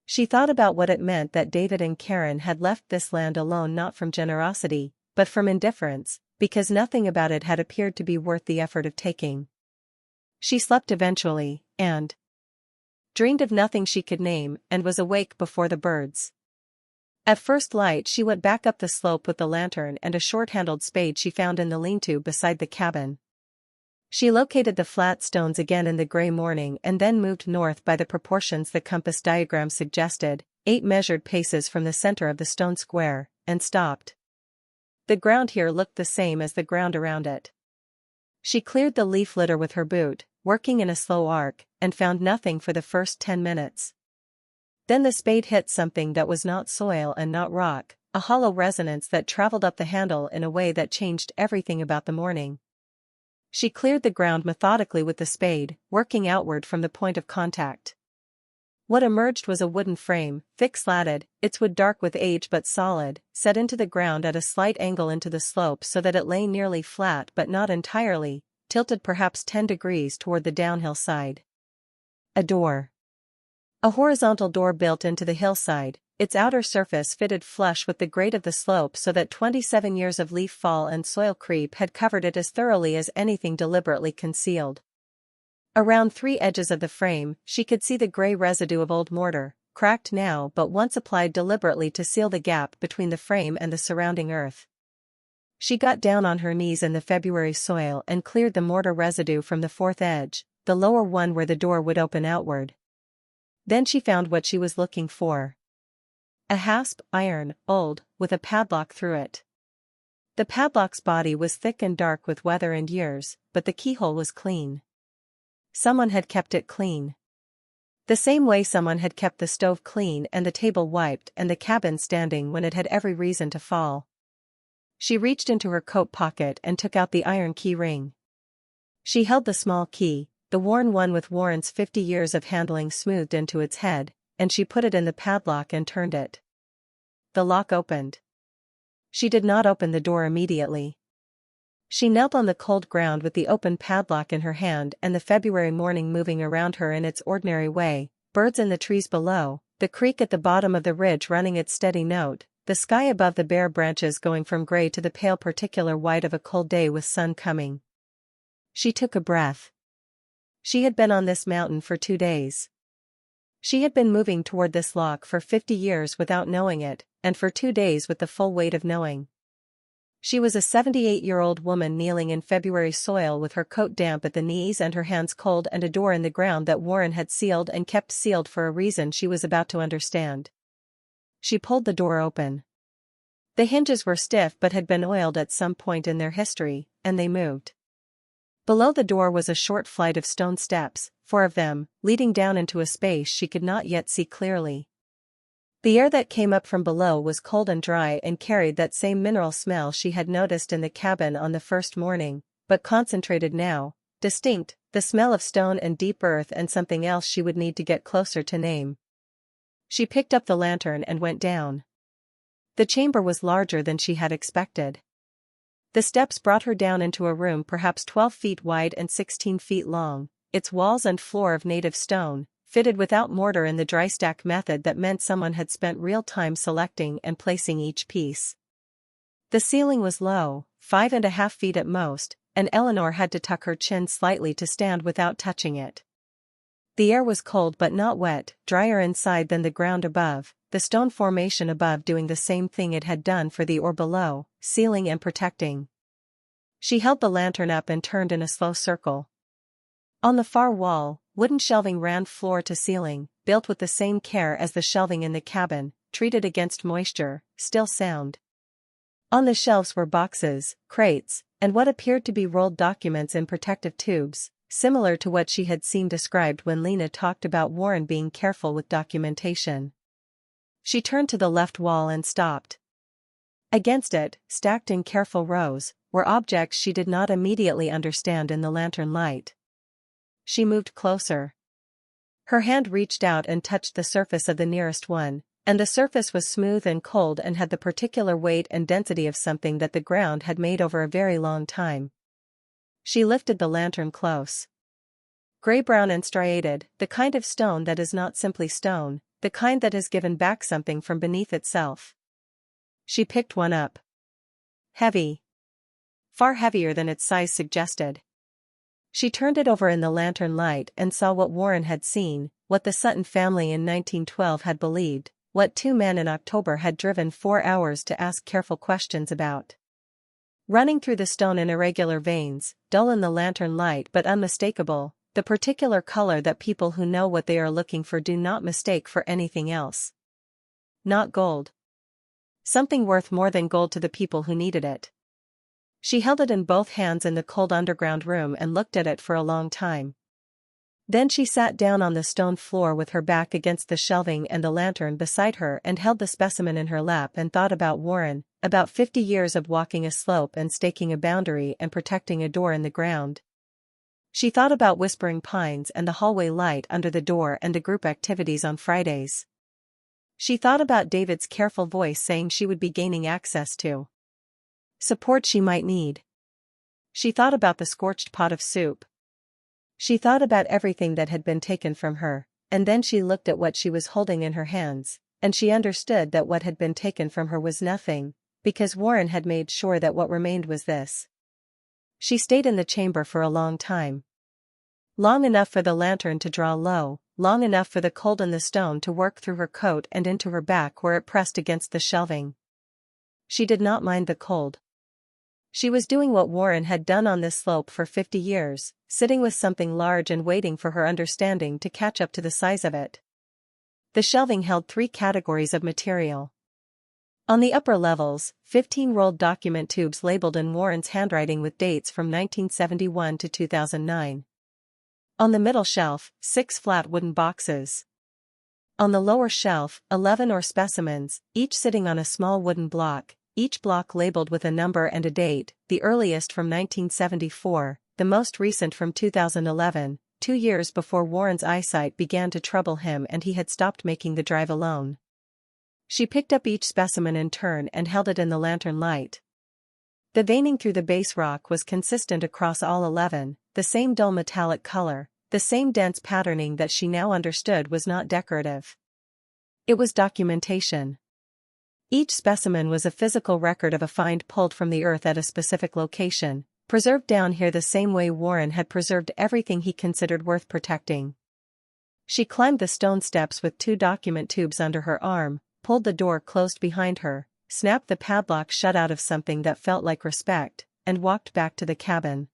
She thought about what it meant that David and Karen had left this land alone not from generosity, but from indifference, because nothing about it had appeared to be worth the effort of taking. She slept eventually, and dreamed of nothing she could name, and was awake before the birds. At first light she went back up the slope with the lantern and a short-handled spade she found in the lean-to beside the cabin. She located the flat stones again in the gray morning and then moved north by the proportions the compass diagram suggested, 8 measured paces from the center of the stone square, and stopped. The ground here looked the same as the ground around it. She cleared the leaf litter with her boot, working in a slow arc, and found nothing for the first 10 minutes. Then the spade hit something that was not soil and not rock, a hollow resonance that traveled up the handle in a way that changed everything about the morning. She cleared the ground methodically with the spade, working outward from the point of contact. What emerged was a wooden frame, thick-slatted, its wood dark with age but solid, set into the ground at a slight angle into the slope so that it lay nearly flat but not entirely, tilted perhaps 10 degrees toward the downhill side. A door. A horizontal door built into the hillside, its outer surface fitted flush with the grade of the slope so that 27 years of leaf fall and soil creep had covered it as thoroughly as anything deliberately concealed. Around 3 edges of the frame, she could see the gray residue of old mortar, cracked now but once applied deliberately to seal the gap between the frame and the surrounding earth. She got down on her knees in the February soil and cleared the mortar residue from the 4th edge, the lower one where the door would open outward. Then she found what she was looking for. A hasp, iron, old, with a padlock through it. The padlock's body was thick and dark with weather and years, but the keyhole was clean. Someone had kept it clean. The same way someone had kept the stove clean and the table wiped and the cabin standing when it had every reason to fall. She reached into her coat pocket and took out the iron key ring. She held the small key, the worn one with Warren's 50 years of handling smoothed into its head, and she put it in the padlock and turned it. The lock opened. She did not open the door immediately. She knelt on the cold ground with the open padlock in her hand and the February morning moving around her in its ordinary way, birds in the trees below, the creek at the bottom of the ridge running its steady note, the sky above the bare branches going from gray to the pale particular white of a cold day with sun coming. She took a breath. She had been on this mountain for 2 days. She had been moving toward this lock for 50 years without knowing it, and for 2 days with the full weight of knowing. She was a 78-year-old woman kneeling in February soil with her coat damp at the knees and her hands cold and a door in the ground that Warren had sealed and kept sealed for a reason she was about to understand. She pulled the door open. The hinges were stiff but had been oiled at some point in their history, and they moved. Below the door was a short flight of stone steps, 4 of them, leading down into a space she could not yet see clearly. The air that came up from below was cold and dry and carried that same mineral smell she had noticed in the cabin on the first morning, but concentrated now, distinct, the smell of stone and deep earth and something else she would need to get closer to name. She picked up the lantern and went down. The chamber was larger than she had expected. The steps brought her down into a room perhaps 12 feet wide and 16 feet long, its walls and floor of native stone, fitted without mortar in the dry stack method that meant someone had spent real time selecting and placing each piece. The ceiling was low, 5.5 feet at most, and Eleanor had to tuck her chin slightly to stand without touching it. The air was cold but not wet, drier inside than the ground above, the stone formation above doing the same thing it had done for the ore below, sealing and protecting. She held the lantern up and turned in a slow circle. On the far wall, wooden shelving ran floor to ceiling, built with the same care as the shelving in the cabin, treated against moisture, still sound. On the shelves were boxes, crates, and what appeared to be rolled documents in protective tubes, similar to what she had seen described when Lena talked about Warren being careful with documentation. She turned to the left wall and stopped. Against it, stacked in careful rows, were objects she did not immediately understand in the lantern light. She moved closer. Her hand reached out and touched the surface of the nearest one, and the surface was smooth and cold and had the particular weight and density of something that the ground had made over a very long time. She lifted the lantern close. Gray-brown and striated, the kind of stone that is not simply stone, the kind that has given back something from beneath itself. She picked one up. Heavy. Far heavier than its size suggested. She turned it over in the lantern light and saw what Warren had seen, what the Sutton family in 1912 had believed, what 2 men in October had driven 4 hours to ask careful questions about. Running through the stone in irregular veins, dull in the lantern light but unmistakable, the particular color that people who know what they are looking for do not mistake for anything else. Not gold. Something worth more than gold to the people who needed it. She held it in both hands in the cold underground room and looked at it for a long time. Then she sat down on the stone floor with her back against the shelving and the lantern beside her and held the specimen in her lap and thought about Warren, about 50 years of walking a slope and staking a boundary and protecting a door in the ground. She thought about Whispering Pines and the hallway light under the door and the group activities on Fridays. She thought about David's careful voice saying she would be gaining access to support she might need. She thought about the scorched pot of soup. She thought about everything that had been taken from her, and then she looked at what she was holding in her hands, and she understood that what had been taken from her was nothing, because Warren had made sure that what remained was this. She stayed in the chamber for a long time. Long enough for the lantern to draw low, long enough for the cold in the stone to work through her coat and into her back where it pressed against the shelving. She did not mind the cold. She was doing what Warren had done on this slope for 50 years, sitting with something large and waiting for her understanding to catch up to the size of it. The shelving held 3 categories of material. On the upper levels, 15 rolled document tubes labeled in Warren's handwriting with dates from 1971 to 2009. On the middle shelf, 6 flat wooden boxes. On the lower shelf, 11 ore specimens, each sitting on a small wooden block, each block labeled with a number and a date, the earliest from 1974, the most recent from 2011, 2 years before Warren's eyesight began to trouble him and he had stopped making the drive alone. She picked up each specimen in turn and held it in the lantern light. The veining through the base rock was consistent across all 11, the same dull metallic color, the same dense patterning that she now understood was not decorative. It was documentation. Each specimen was a physical record of a find pulled from the earth at a specific location, preserved down here the same way Warren had preserved everything he considered worth protecting. She climbed the stone steps with 2 document tubes under her arm, pulled the door closed behind her, snapped the padlock shut out of something that felt like respect, and walked back to the cabin.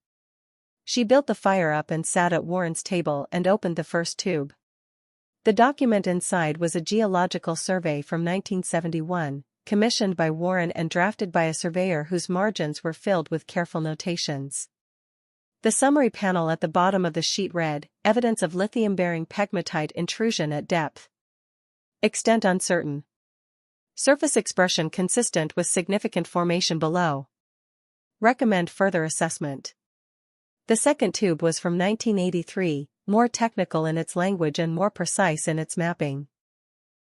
She built the fire up and sat at Warren's table and opened the first tube. The document inside was a geological survey from 1971, commissioned by Warren and drafted by a surveyor whose margins were filled with careful notations. The summary panel at the bottom of the sheet read, "Evidence of lithium-bearing pegmatite intrusion at depth. Extent uncertain. Surface expression consistent with significant formation below. Recommend further assessment." The second tube was from 1983, more technical in its language and more precise in its mapping.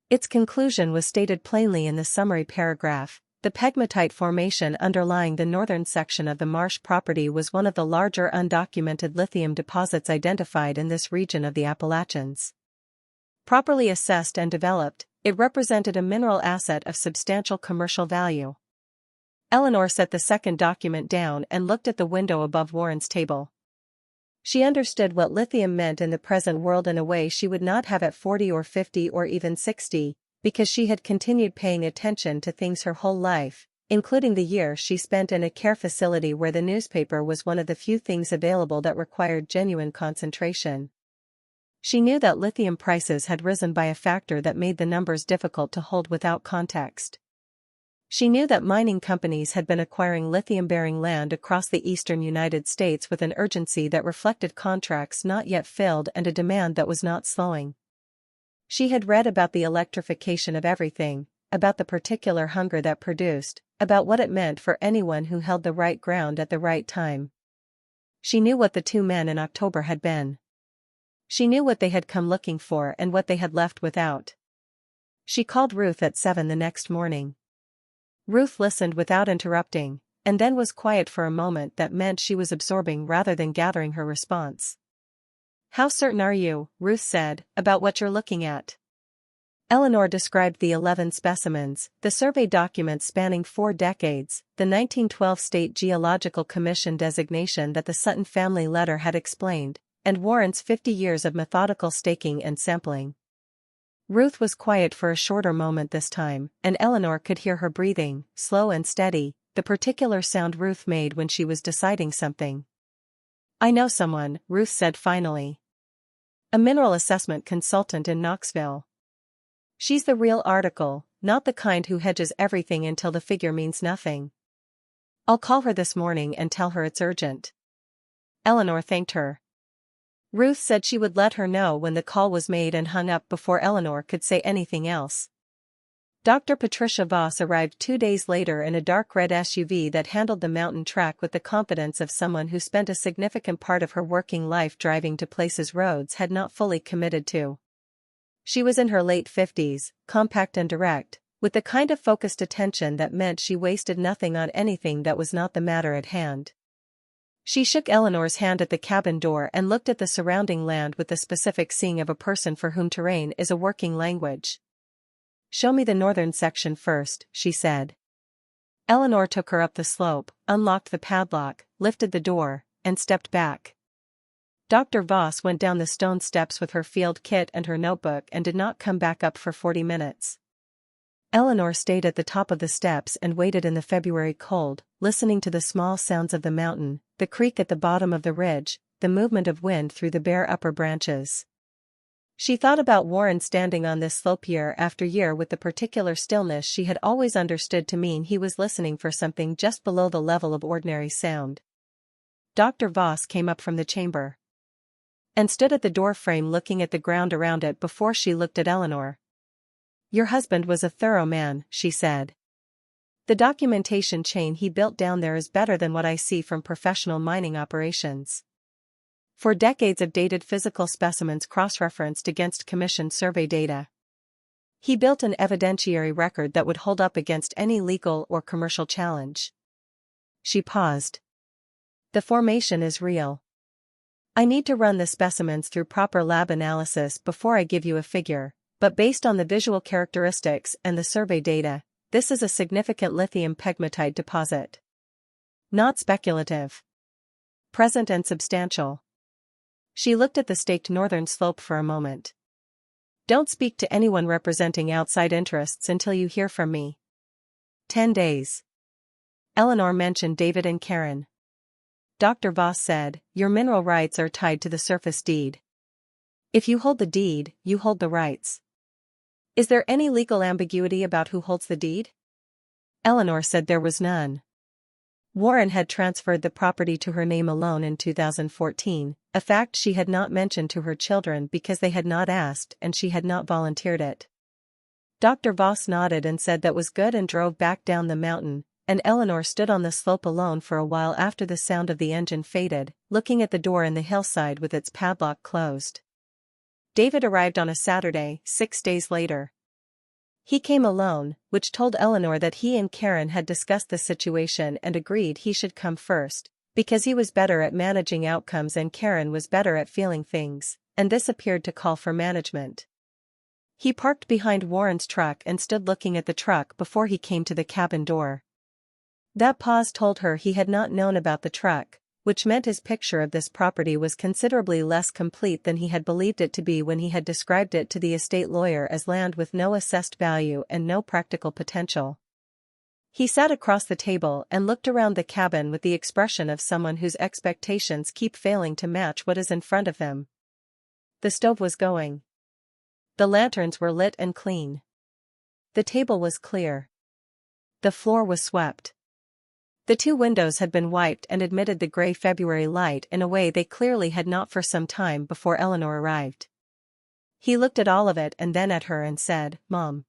Its conclusion was stated plainly in the summary paragraph. The pegmatite formation underlying the northern section of the Marsh property was one of the larger undocumented lithium deposits identified in this region of the Appalachians. Properly assessed and developed, it represented a mineral asset of substantial commercial value. Eleanor set the second document down and looked at the window above Warren's table. She understood what lithium meant in the present world in a way she would not have at 40 or 50 or even 60, because she had continued paying attention to things her whole life, including the year she spent in a care facility where the newspaper was one of the few things available that required genuine concentration. She knew that lithium prices had risen by a factor that made the numbers difficult to hold without context. She knew that mining companies had been acquiring lithium-bearing land across the eastern United States with an urgency that reflected contracts not yet filled and a demand that was not slowing. She had read about the electrification of everything, about the particular hunger that produced, about what it meant for anyone who held the right ground at the right time. She knew what the two men in October had been. She knew what they had come looking for and what they had left without. She called Ruth at 7 the next morning. Ruth listened without interrupting, and then was quiet for a moment that meant she was absorbing rather than gathering her response. "How certain are you," Ruth said, "about what you're looking at?" Eleanor described the 11 specimens, the survey documents spanning 4 decades, the 1912 State Geological Commission designation that the Sutton family letter had explained, and Warren's 50 years of methodical staking and sampling. Ruth was quiet for a shorter moment this time, and Eleanor could hear her breathing, slow and steady, the particular sound Ruth made when she was deciding something. "I know someone," Ruth said finally. "A mineral assessment consultant in Knoxville. She's the real article, not the kind who hedges everything until the figure means nothing. I'll call her this morning and tell her it's urgent." Eleanor thanked her. Ruth said she would let her know when the call was made and hung up before Eleanor could say anything else. Dr. Patricia Voss arrived 2 days later in a dark red SUV that handled the mountain track with the confidence of someone who spent a significant part of her working life driving to places roads had not fully committed to. She was in her late 50s, compact and direct, with the kind of focused attention that meant she wasted nothing on anything that was not the matter at hand. She shook Eleanor's hand at the cabin door and looked at the surrounding land with the specific seeing of a person for whom terrain is a working language. "Show me the northern section first," she said. Eleanor took her up the slope, unlocked the padlock, lifted the door, and stepped back. Dr. Voss went down the stone steps with her field kit and her notebook and did not come back up for 40 minutes. Eleanor stayed at the top of the steps and waited in the February cold, listening to the small sounds of the mountain, the creak at the bottom of the ridge, the movement of wind through the bare upper branches. She thought about Warren standing on this slope year after year with the particular stillness she had always understood to mean he was listening for something just below the level of ordinary sound. Dr. Voss came up from the chamber and stood at the doorframe looking at the ground around it before she looked at Eleanor. "Your husband was a thorough man," she said. "The documentation chain he built down there is better than what I see from professional mining operations. For decades of dated physical specimens cross-referenced against commissioned survey data. He built an evidentiary record that would hold up against any legal or commercial challenge." She paused. "The formation is real. I need to run the specimens through proper lab analysis before I give you a figure, but based on the visual characteristics and the survey data, this is a significant lithium pegmatite deposit. Not speculative. Present and substantial." She looked at the staked northern slope for a moment. "Don't speak to anyone representing outside interests until you hear from me." 10 days. Eleanor mentioned David and Karen. Dr. Voss said, "Your mineral rights are tied to the surface deed. If you hold the deed, you hold the rights." "Is there any legal ambiguity about who holds the deed?" Eleanor said there was none. Warren had transferred the property to her name alone in 2014, a fact she had not mentioned to her children because they had not asked and she had not volunteered it. Dr. Voss nodded and said that was good and drove back down the mountain, and Eleanor stood on the slope alone for a while after the sound of the engine faded, looking at the door in the hillside with its padlock closed. David arrived on a Saturday, 6 days later. He came alone, which told Eleanor that he and Karen had discussed the situation and agreed he should come first, because he was better at managing outcomes and Karen was better at feeling things, and this appeared to call for management. He parked behind Warren's truck and stood looking at the truck before he came to the cabin door. That pause told her he had not known about the truck, which meant his picture of this property was considerably less complete than he had believed it to be when he had described it to the estate lawyer as land with no assessed value and no practical potential. He sat across the table and looked around the cabin with the expression of someone whose expectations keep failing to match what is in front of them. The stove was going. The lanterns were lit and clean. The table was clear. The floor was swept. The 2 windows had been wiped and admitted the gray February light in a way they clearly had not for some time before Eleanor arrived. He looked at all of it and then at her and said, "Mom.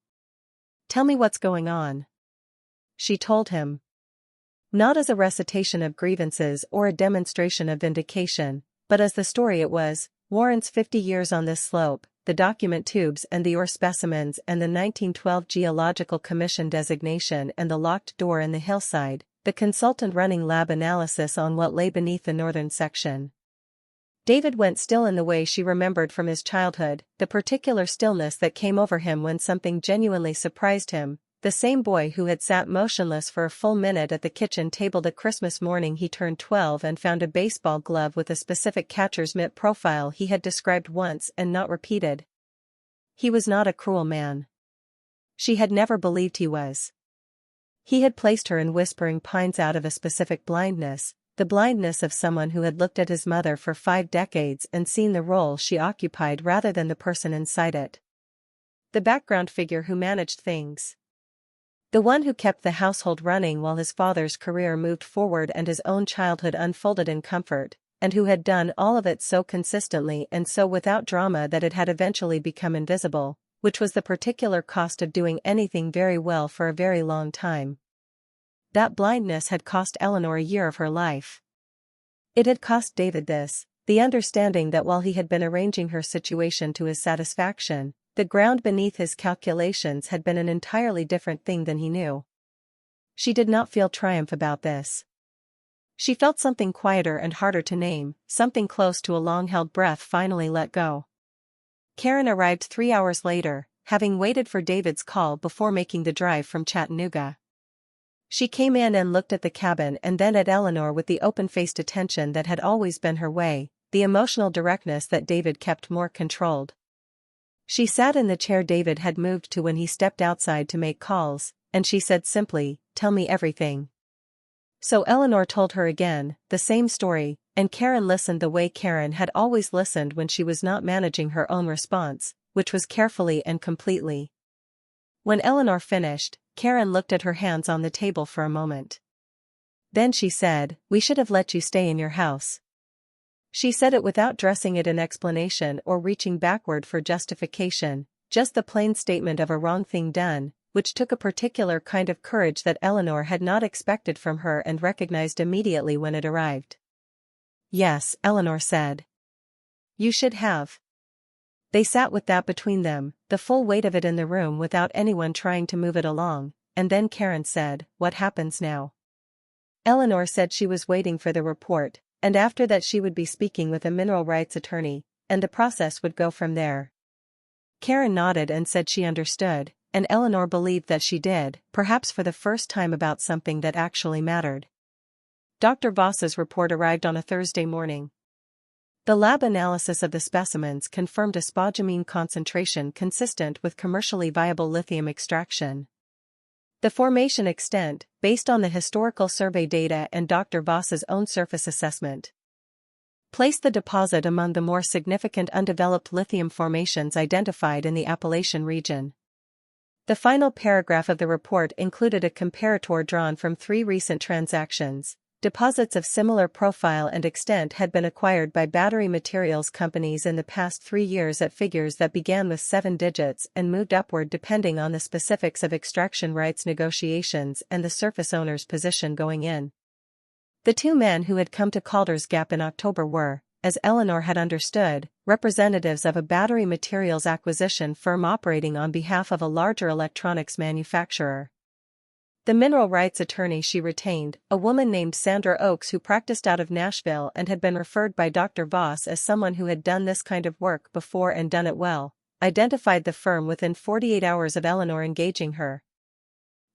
Tell me what's going on." She told him. Not as a recitation of grievances or a demonstration of vindication, but as the story it was: Warren's 50 years on this slope, the document tubes and the ore specimens and the 1912 Geological Commission designation and the locked door in the hillside, the consultant running lab analysis on what lay beneath the northern section. David went still in the way she remembered from his childhood, the particular stillness that came over him when something genuinely surprised him, the same boy who had sat motionless for a full minute at the kitchen table the Christmas morning he turned 12 and found a baseball glove with a specific catcher's mitt profile he had described once and not repeated. He was not a cruel man. She had never believed he was. He had placed her in Whispering Pines out of a specific blindness, the blindness of someone who had looked at his mother for 5 decades and seen the role she occupied rather than the person inside it. The background figure who managed things. The one who kept the household running while his father's career moved forward and his own childhood unfolded in comfort, and who had done all of it so consistently and so without drama that it had eventually become invisible, which was the particular cost of doing anything very well for a very long time. That blindness had cost Eleanor a year of her life. It had cost David this, the understanding that while he had been arranging her situation to his satisfaction, the ground beneath his calculations had been an entirely different thing than he knew. She did not feel triumph about this. She felt something quieter and harder to name, something close to a long-held breath finally let go. Karen arrived 3 hours later, having waited for David's call before making the drive from Chattanooga. She came in and looked at the cabin and then at Eleanor with the open-faced attention that had always been her way, the emotional directness that David kept more controlled. She sat in the chair David had moved to when he stepped outside to make calls, and she said simply, "Tell me everything." So Eleanor told her again, the same story, and Karen listened the way Karen had always listened when she was not managing her own response, which was carefully and completely. When Eleanor finished, Karen looked at her hands on the table for a moment. Then she said, "We should have let you stay in your house." She said it without dressing it in explanation or reaching backward for justification, just the plain statement of a wrong thing done, which took a particular kind of courage that Eleanor had not expected from her and recognized immediately when it arrived. "Yes," Eleanor said. "You should have." They sat with that between them, the full weight of it in the room without anyone trying to move it along, and then Karen said, "What happens now?" Eleanor said she was waiting for the report, and after that she would be speaking with a mineral rights attorney, and the process would go from there. Karen nodded and said she understood, and Eleanor believed that she did, perhaps for the first time about something that actually mattered. Dr. Voss's report arrived on a Thursday morning. The lab analysis of the specimens confirmed a spodumene concentration consistent with commercially viable lithium extraction. The formation extent, based on the historical survey data and Dr. Voss's own surface assessment, placed the deposit among the more significant undeveloped lithium formations identified in the Appalachian region. The final paragraph of the report included a comparator drawn from 3 recent transactions. Deposits of similar profile and extent had been acquired by battery materials companies in the past 3 years at figures that began with 7 digits and moved upward depending on the specifics of extraction rights negotiations and the surface owner's position going in. The 2 men who had come to Calder's Gap in October were, as Eleanor had understood, representatives of a battery materials acquisition firm operating on behalf of a larger electronics manufacturer. The mineral rights attorney she retained, a woman named Sandra Oakes who practiced out of Nashville and had been referred by Dr. Voss as someone who had done this kind of work before and done it well, identified the firm within 48 hours of Eleanor engaging her.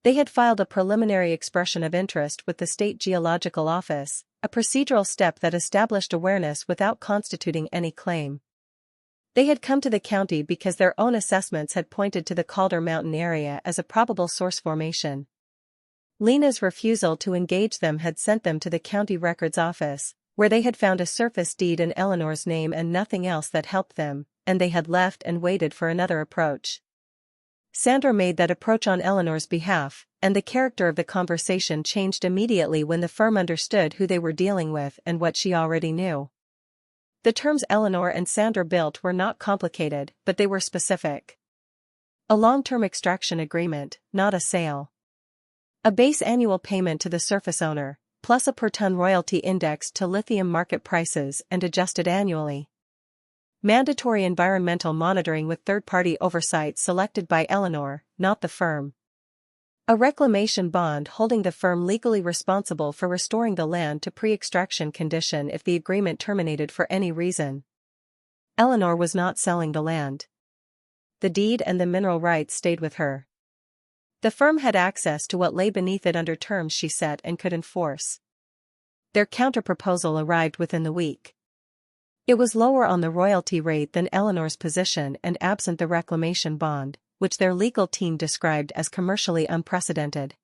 They had filed a preliminary expression of interest with the State Geological Office, a procedural step that established awareness without constituting any claim. They had come to the county because their own assessments had pointed to the Calder Mountain area as a probable source formation. Lena's refusal to engage them had sent them to the county records office, where they had found a surface deed in Eleanor's name and nothing else that helped them, and they had left and waited for another approach. Sandra made that approach on Eleanor's behalf, and the character of the conversation changed immediately when the firm understood who they were dealing with and what she already knew. The terms Eleanor and Sandra built were not complicated, but they were specific. A long-term extraction agreement, not a sale. A base annual payment to the surface owner, plus a per-ton royalty indexed to lithium market prices and adjusted annually. Mandatory environmental monitoring with third-party oversight selected by Eleanor, not the firm. A reclamation bond holding the firm legally responsible for restoring the land to pre-extraction condition if the agreement terminated for any reason. Eleanor was not selling the land. The deed and the mineral rights stayed with her. The firm had access to what lay beneath it under terms she set and could enforce. Their counterproposal arrived within the week. It was lower on the royalty rate than Eleanor's position and absent the reclamation bond, which their legal team described as commercially unprecedented.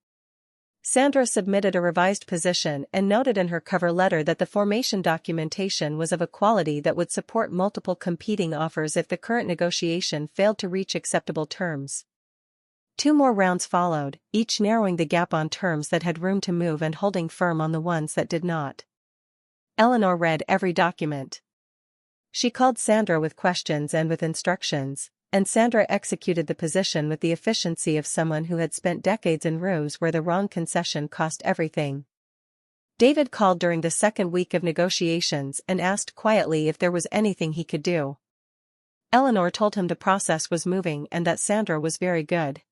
Sandra submitted a revised position and noted in her cover letter that the formation documentation was of a quality that would support multiple competing offers if the current negotiation failed to reach acceptable terms. 2 more rounds followed, each narrowing the gap on terms that had room to move and holding firm on the ones that did not. Eleanor read every document. She called Sandra with questions and with instructions, and Sandra executed the position with the efficiency of someone who had spent decades in rooms where the wrong concession cost everything. David called during the second week of negotiations and asked quietly if there was anything he could do. Eleanor told him the process was moving and that Sandra was very good.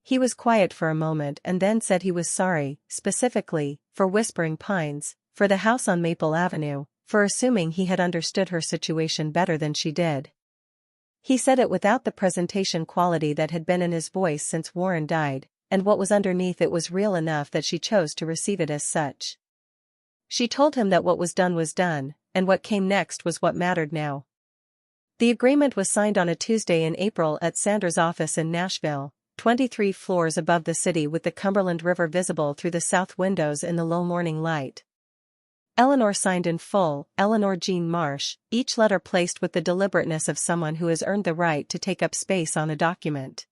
He was quiet for a moment and then said he was sorry, specifically, for Whispering Pines, for the house on Maple Avenue, for assuming he had understood her situation better than she did. He said it without the presentation quality that had been in his voice since Warren died, and what was underneath it was real enough that she chose to receive it as such. She told him that what was done, and what came next was what mattered now. The agreement was signed on a Tuesday in April at Sandra's office in Nashville, 23 floors above the city with the Cumberland River visible through the south windows in the low morning light. Eleanor signed in full, Eleanor Jean Marsh, each letter placed with the deliberateness of someone who has earned the right to take up space on a document.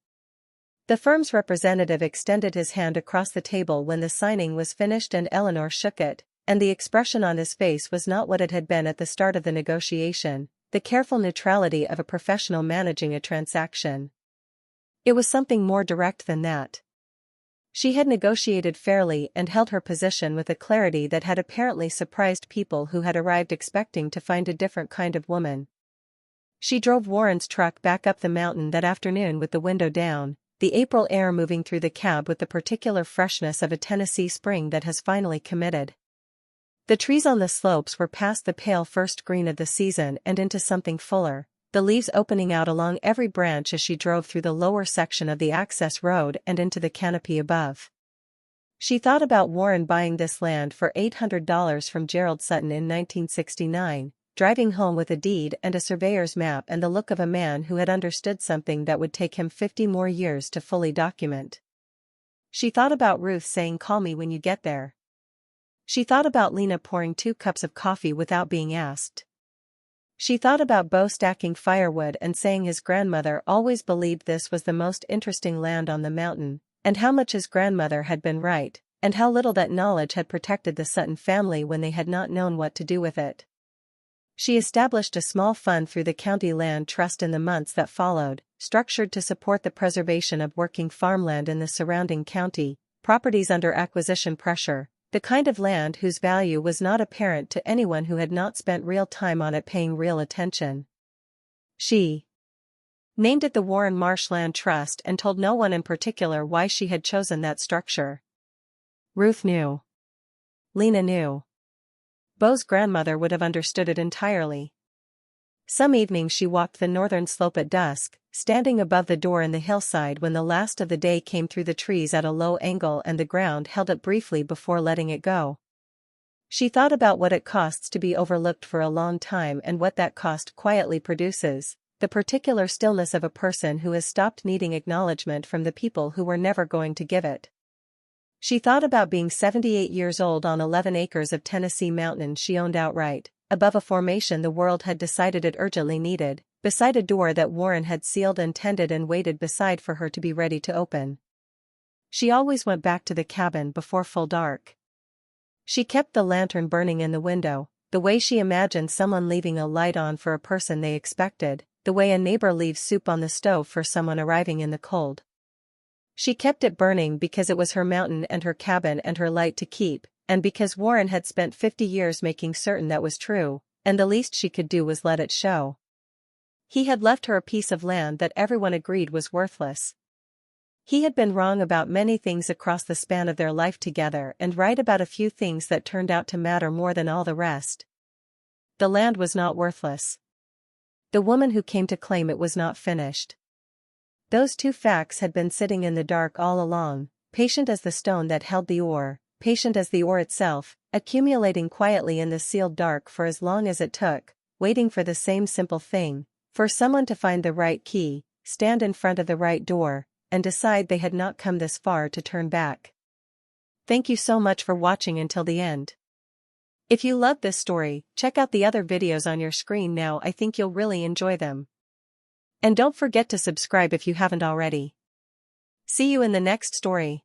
The firm's representative extended his hand across the table when the signing was finished and Eleanor shook it, and the expression on his face was not what it had been at the start of the negotiation, the careful neutrality of a professional managing a transaction. It was something more direct than that. She had negotiated fairly and held her position with a clarity that had apparently surprised people who had arrived expecting to find a different kind of woman. She drove Warren's truck back up the mountain that afternoon with the window down, the April air moving through the cab with the particular freshness of a Tennessee spring that has finally committed. The trees on the slopes were past the pale first green of the season and into something fuller, the leaves opening out along every branch as she drove through the lower section of the access road and into the canopy above. She thought about Warren buying this land for $800 from Gerald Sutton in 1969, driving home with a deed and a surveyor's map and the look of a man who had understood something that would take him 50 more years to fully document. She thought about Ruth saying, "Call me when you get there." She thought about Lena pouring 2 cups of coffee without being asked. She thought about Bo stacking firewood and saying his grandmother always believed this was the most interesting land on the mountain, and how much his grandmother had been right, and how little that knowledge had protected the Sutton family when they had not known what to do with it. She established a small fund through the county land trust in the months that followed, structured to support the preservation of working farmland in the surrounding county, properties under acquisition pressure, the kind of land whose value was not apparent to anyone who had not spent real time on it paying real attention. She named it the Warren Marsh Land Trust and told no one in particular why she had chosen that structure. Ruth knew. Lena knew. Bo's grandmother would have understood it entirely. Some evenings she walked the northern slope at dusk, standing above the door in the hillside when the last of the day came through the trees at a low angle and the ground held up briefly before letting it go. She thought about what it costs to be overlooked for a long time and what that cost quietly produces, the particular stillness of a person who has stopped needing acknowledgement from the people who were never going to give it. She thought about being 78 years old on 11 acres of Tennessee mountain she owned outright, above a formation the world had decided it urgently needed, beside a door that Warren had sealed and tended and waited beside for her to be ready to open. She always went back to the cabin before full dark. She kept the lantern burning in the window, the way she imagined someone leaving a light on for a person they expected, the way a neighbor leaves soup on the stove for someone arriving in the cold. She kept it burning because it was her mountain and her cabin and her light to keep, and because Warren had spent 50 years making certain that was true, and the least she could do was let it show. He had left her a piece of land that everyone agreed was worthless. He had been wrong about many things across the span of their life together and right about a few things that turned out to matter more than all the rest. The land was not worthless. The woman who came to claim it was not finished. Those two facts had been sitting in the dark all along, patient as the stone that held the ore, patient as the ore itself, accumulating quietly in the sealed dark for as long as it took, waiting for the same simple thing, for someone to find the right key, stand in front of the right door, and decide they had not come this far to turn back. Thank you so much for watching until the end. If you loved this story, check out the other videos on your screen now. I think you'll really enjoy them. And don't forget to subscribe if you haven't already. See you in the next story.